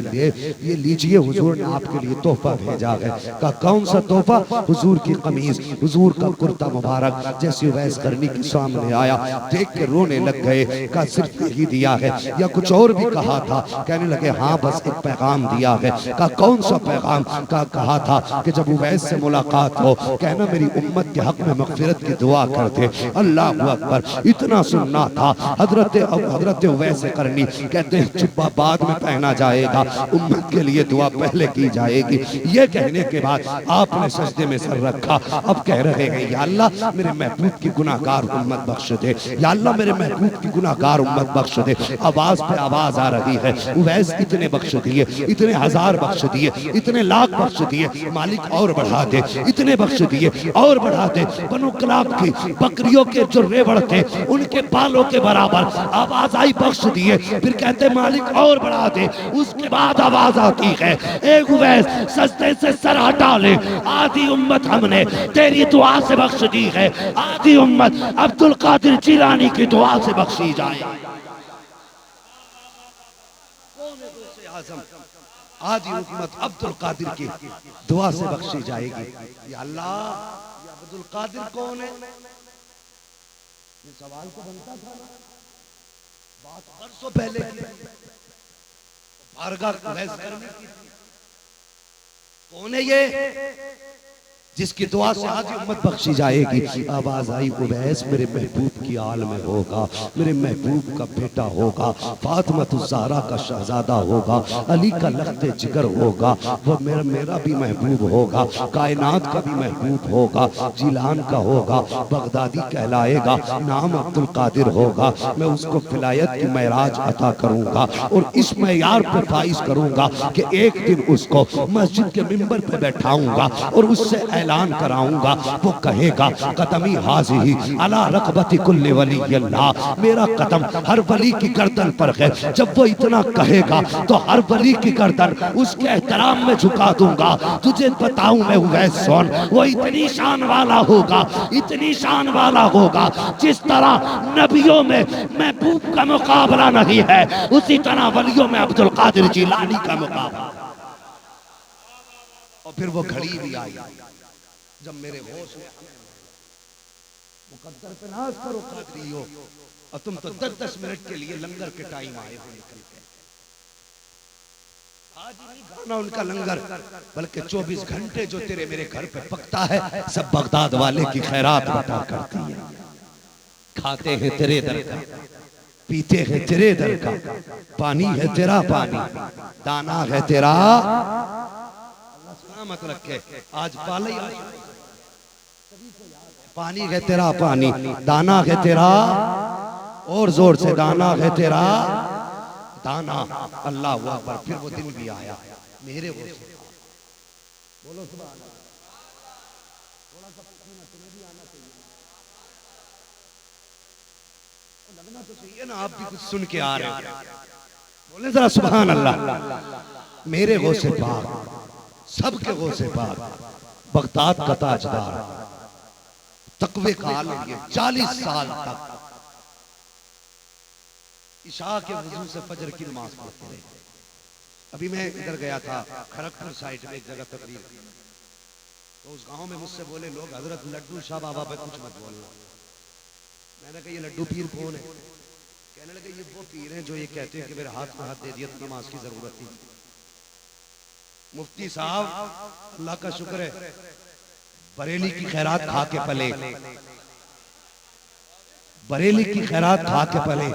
ये लीजिए, हुजूर ने आपके लिए तोहफा भेजा है। का कौन सा तोहफा? हुजूर की कमीज, हुजूर का कुर्ता मुबारक। जैसे उवैस करनी के सामने आया, देख के रोने लग गए। का सिर्फ यही दिया है या कुछ और भी कहा था? कहने लगे, हाँ बस एक पैगाम दिया है। का कौन सा पैगाम? का कहा था कि जब उवैस से मुलाकात हो, कहना मेरी उम्मत के हक में मगफिरत की दुआ करते। अल्लाह अकबर। इतना सुनना था। हजरत उवैस करनी कहते हैं, जुब्बा बाद में पहना जाएगा, उम्मत के लिए दुआ पहले की जाएगी। ये कहने के बाद आपने सजदे में सर रखा। अब कह रहे हैं, या अल्लाह मेरे महबूब की गुनाहगार उम्मत बख्श दे, या अल्लाह मेरे महबूब की गुनाहगार उम्मत बख्श दे। आवाज पे आवाज आ रही है। उवैस इतने बख्श दिए, इतने हजार बख्श दिए, इतने लाख बख्श दिए, मालिक और बढ़ा दे। इतने बख्श दिए और बढ़ा दे। बनु कलाब की बकरियों के जो रेवड़ थे उनके बालों के बराबर आवाज आई, बख्श दिए। फिर कहते, मालिक और बढ़ा दे। उसके बाद आवाज आती है, ए उवैस सजदे से सर हटा ले, आधी उम्मत हमने तेरी दुआ से बख्श दी है, आधी उम्मत अब्दुल कादिर जिलानी की दुआ से बख्शी जाए। आधी उम्मत अब्दुल कादिर की दुआ से बख्शी जाएगी। या अल्लाह, ये अब्दुल कादिर कौन है? ये सवाल तो बनता था ना, बात बरसों पहले की, बारगाह उवैस करनी की। कौन है ये? जिसकी दुआ से आज उम्मत बख्शी जाएगी। आवाज आई उवैस मेरे महबूब की आल में होगा, मेरे महबूब का बेटा होगा, फातिमा ज़हरा का शहजादा होगा, अली का लख्ते जिगर होगा, वो मेरा भी महबूब होगा, कायनात का भी महबूब होगा, जिलान का होगा, बगदादी कहलाएगा, नाम अब्दुल कादिर होगा। मैं उसको फिलायत की महराज अता करूंगा और इस मैयार पे फाइज करूंगा कि एक दिन उसको मस्जिद के मिंबर पे बैठाऊंगा और उससे ऐलान कराऊंगा। वो कहेगा कदमी हाज़िही अला रक़बती कुल्ली वली अल्लाह, मेरा कदम हर वली की गर्दन पर है। जब वो इतना कहेगा तो हर वली की गर्दन उसके एहतराम में झुका दूंगा। तुझे बताऊं मैं उवैस सुन, वो इतनी शान वाला होगा, इतनी शान वाला होगा, जिस तरह नबियों में महबूब का मुकाबला नहीं है, उसी तरह वलियों में अब्दुल कादिर जिलानी का मुकाबला। और फिर वो घड़ी भी आई जब मेरे होश में मुकद्दर पे नाज करो कादरियो, और तुम तो 10-10 मिनट के लिए लंगर के टाइम आए हो निकल के। आज नहीं खाना उनका लंगर, बल्कि 24 घंटे जो तेरे मेरे घर पे पकता है सब बगदाद वाले की खैरात बता करती है। खाते हैं तेरे दर का, पीते हैं तेरे दर का, पानी है तेरा पानी, दाना है तेरा, मत रखे आज पाले, पानी है तेरा पानी, दाना है तेरा, और जोर से दाना है तेरा दाना। अल्लाह हुआ पर फिर वो दिन भी आया मेरे वो से, बोलो सुभान अल्लाह। थोड़ा सा तुम्हें भी आना चाहिए, लगना तो चाहिए ना आप भी कुछ सुन के आ रहे हो, बोले जरा सुभान अल्लाह। मेरे वो से पाक, सबके वो से पाक, बगदाद का ताजदार, तकवे का आलम, ये 40 साल तक इशा के वजू से फजर की नमाज पढ़ते रहे। अभी मैं इधर गया था खड़गपुर साइड में एक जगह तकरीर, तो उस गांव में मुझसे बोले लोग हजरत लड्डू शाह बाबा पे कुछ मत बोलना। मैंने कहा ये लड्डू पीर कौन है? कहने लगे ये वो पीर हैं जो ये कहते हैं कि मेरे हाथ में हाथ दे दिया तो नमाज की जरूरत नहीं। मुफ्ती साहब अल्लाह का शुक्र है बरेली की खैरात खा के पले, बरेली की खैरात खा के पले,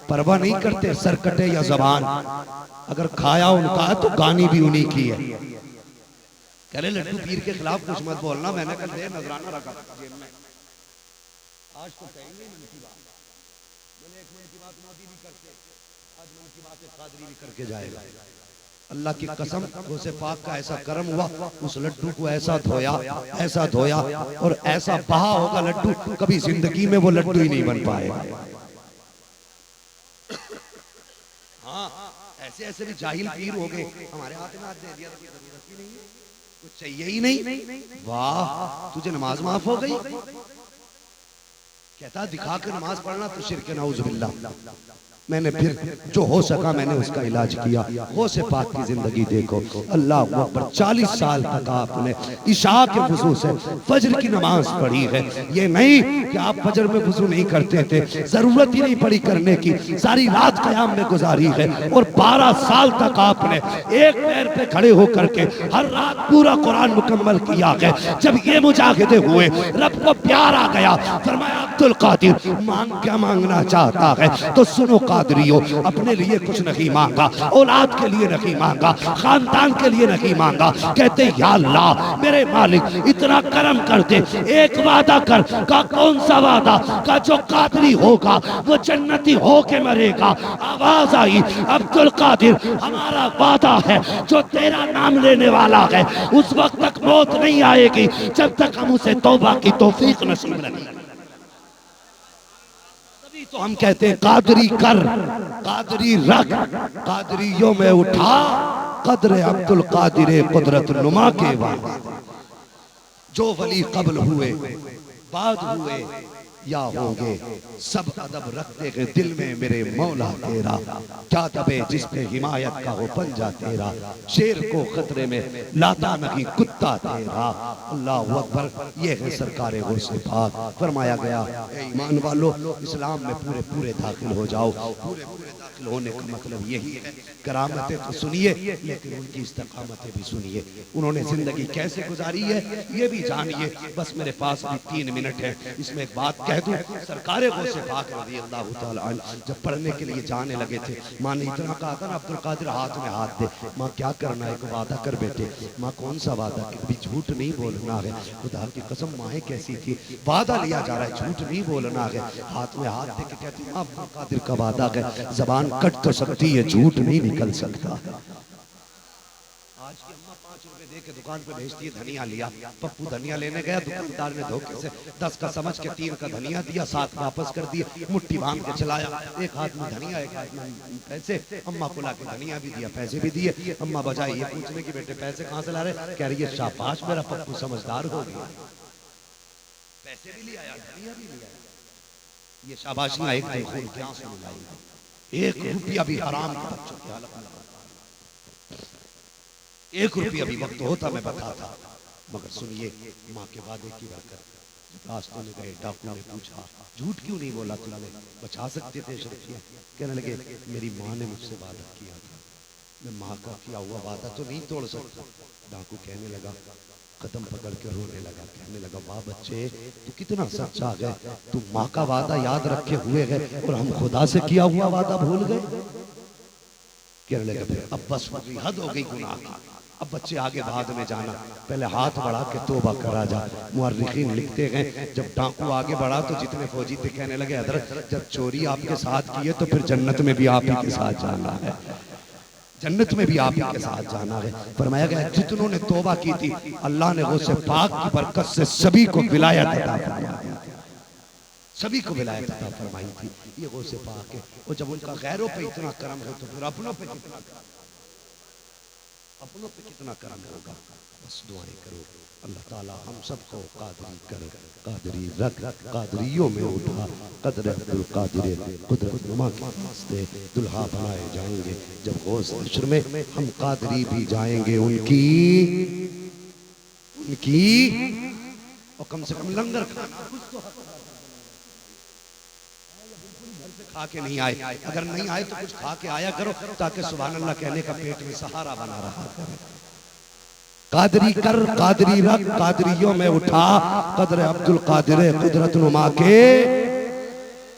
परवाह नहीं करते सर कटे या जबान, अगर खाया उनका है तो गानी भी उन्हीं की है। कह रहे लड्डू पीर के खिलाफ कुछ मत बोलना। मैंने कल नजराना रखा जेब में, आज तो कहेंगे मन की बात, मैंने एक मन की बात मोदी भी करते, आज मन की बात कादरी भी करके जाएगा। अल्लाह की कसम उसे पाक का ऐसा कर्म हुआ, उस लड्डू को ऐसा धोया, ऐसा धोया और ऐसा बहा होगा लड्डू, कभी जिंदगी में वो लड्डू ही नहीं बन पाएगा। हाँ ऐसे ऐसे भी जाहिल पीर हो गए, हमारे हाथ में हाथ दे दिया तो जरूरत ही नहीं है, कुछ चाहिए ही नहीं। वाह तुझे नमाज माफ हो गई, कहता दिखा के नमाज पढ़ना तो शिर्क नऊज़ बिल्लाह। मैंने फिर जो हो सका मैंने उसका इलाज किया। हो से पाक की जिंदगी देखो, अल्लाह अकबर। 40 साल तक आपने इशा के वजू से फजर की नमाज पढ़ी है। ये नहीं कि आप फजर में वजू नहीं करते थे, जरूरत ही नहीं पड़ी करने की, सारी रात क़याम में गुजारी है। और 12 साल तक आपने एक पैर पे खड़े होकर के हर रात पूरा कुरान मुकम्मल किया है। जब ये मुजाहिदे हुए, रब को प्यार आ गया, फरमाया अब्दुल कादिर मांग क्या मांगना चाहता है? तो सुनो कादरियो, अपने लिए कुछ नहीं मांगा, औलाद के लिए नहीं मांगा, खानदान के लिए नहीं मांगा। कहते या अल्लाह मेरे मालिक इतना करम कर दे, एक वादा कर। का कौन सा वादा? का जो कादरी होगा वो जन्नती हो के मरेगा। आवाज आई अब्दुल कादिर हमारा वादा है, जो तेरा नाम लेने वाला है उस वक्त तक मौत नहीं आएगी जब तक हम उसे तौबा की तौफीक नसीब नहीं। तो हम कहते हैं कादरी कर, कादरी रख, कादरियों में उठा कदर अब्दुल कादिर कुदरत नुमा के वाले। जो वली कबल हुए बाद हुए या होंगे सब अदब रखते हैं दिल में मेरे मौला तेरा, क्या दबे जिस पे हिमायत का हो पंजा तेरा, शेर को खतरे में लाता नहीं कुत्ता तेरा। अल्लाह अकबर। ये है सरकारे गुस्से पाक। फरमाया गया ईमान वालों इस्लाम में पूरे पूरे दाखिल हो जाओ। पूरे पूरे दाखिल होने का मतलब यही है, करामतें तो सुनिए लेकिन उनकी इस्तकामतें भी सुनिए। उन्होंने जिंदगी कैसे गुजारी है ये भी जानिए। बस मेरे पास अभी 3 मिनट है, इसमें एक बात कह दूं। सरकारे गौसे पाक रज़ी अल्लाह तआला अन्हु जब पढ़ने के लिए जाने लगे थे, माँ ने इतना कहा था ना अब्दुल कादिर हाथ में हाथ दे। माँ क्या करना है, एक वादा कर बेटे। माँ कौन सा वादा, कभी झूठ नहीं बोलना है। खुदा की कसम माँ कैसी थी, वादा लिया जा रहा है झूठ नहीं बोलना है। हाथ में हाथ दे के कहती माँ अब्दुल कादिर का वादा है, जबान कट तो सकती है झूठ नहीं निकल सकता। आज की अम्मा 5 रुपए दे के दुकान पे भेजती है, धनिया लिया। पप्पू धनिया लेने गया, दुकानदार ने धोखे से 10 का समझ के 3 का धनिया दिया, 7 वापस कर दिए। मुट्ठी बांध के चलाया, एक हाथ में धनिया एक हाथ में पैसे। अम्मा को लाके धनिया भी दिया, पैसे भी दिए। अम्मा बजाई ये पूछने की बेटे पैसे कहाँ से ला रहे, कह रही है शाबाश मेरा पप्पू समझदार हो गया, पैसे भी ले आया धनिया भी ले आया। ये शाबाशियां एक दिन खून के आंसू मिलाएंगे। 1 रुपया भी हराम के बच्चों के हालत में, 1 रुपया भी वक्त होता मैं बताता। मगर सुनिए माँ के वादे की बरकत। रास्ते में गए, डाकू ने पूछा झूठ क्यों नहीं बोला तुमने, बचा सकते थे शरीफिया। कहने लगे मेरी माँ ने मुझसे वादा किया था, मैं माँ का किया हुआ वादा तो नहीं तोड़ सकता। डाकू कहने लगा, कदम पकड़ के रोने लगा, कहने लगा वाह बच्चे तू कितना सच्चा है, तू माँ का वादा याद रखे हुए है और हम खुदा से किया हुआ वादा भूल गए। कहने लगे फिर अब बस हद हो गई गुनाह की, अब बच्चे आगे बाद में जाना, पहले हाथ बढ़ा के तौबा करा जा। मुअर्रिखीन लिखते हैं जब डाकू आगे बढ़ा तो जितने फौजी थे कहने लगे हजरत जब चोरी आपके साथ की है तो फिर जन्नत में भी आप ही के साथ जाना है, जन्नत में भी आप ही के साथ जाना है। फरमाया गया जितनों ने तौबा की थी अल्लाह ने वो से पाक की बरकत से सभी को विलायत अता फरमाई, सभी को विलायत अता फरमाई थी। ये वो से पाक है। और जब उनका गैरों पे इतना करम हो तो फिर अपनों पे कितना, अपनों पे कितना करम होगा। बस दुआएं करो अल्लाह ताला हम सबको कादरी कर, कादरी रख, कादरियों में उठा। कदर अब्दुल कादिर कुदरत नुमा के वास्ते दुल्हा बनाए जाएंगे। जब गौस हश्र में हम कादरी भी जाएंगे उनकी और कम से कम लंगर खाना कुछ तो खा के नहीं आए, अगर नहीं आए तो कुछ खा के आया करो ताकि सुभान अल्लाह कहने का पेट में सहारा बना रहा करे। कादरी कर, कादरी रख, कादरियों में उठा। कदर अब्दुल कादिर कुदरत नुमा के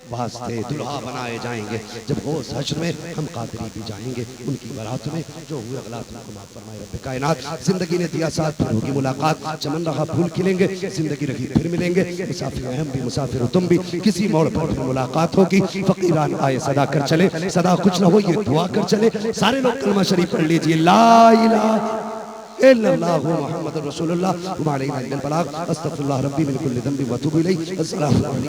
वास्ते दुल्हा बनाए जाएंगे। जब गौस हश्र में हम कादरी भी जाएंगे उनकी बारात में। जो हुए गलत को माफ फरमाए रब्बे कायनात। जिंदगी ने दिया साथ फिर होगी मुलाकात, चमन रहा फूल खिलेंगे, जिंदगी रही फिर मिलेंगे। मुसाफिर हम भी मुसाफिर तुम भी, किसी मोड़ पर फिर मुलाकात होगी। फकीरान आए सदा कर चले, सदा कुछ न हो ये दुआ कर चले। सारे लोग कलमा शरीफ पढ़ लीजिए, ला इलाहा इल्लल्लाहु मुहम्मदुर रसूलुल्लाह व अलैहि वसल्लम। अस्तगफिरुल्लाह रब्बी मिन कुल्ली ज़ंबि व अतूबु इलैहि। अस्सलामु अलैकुम।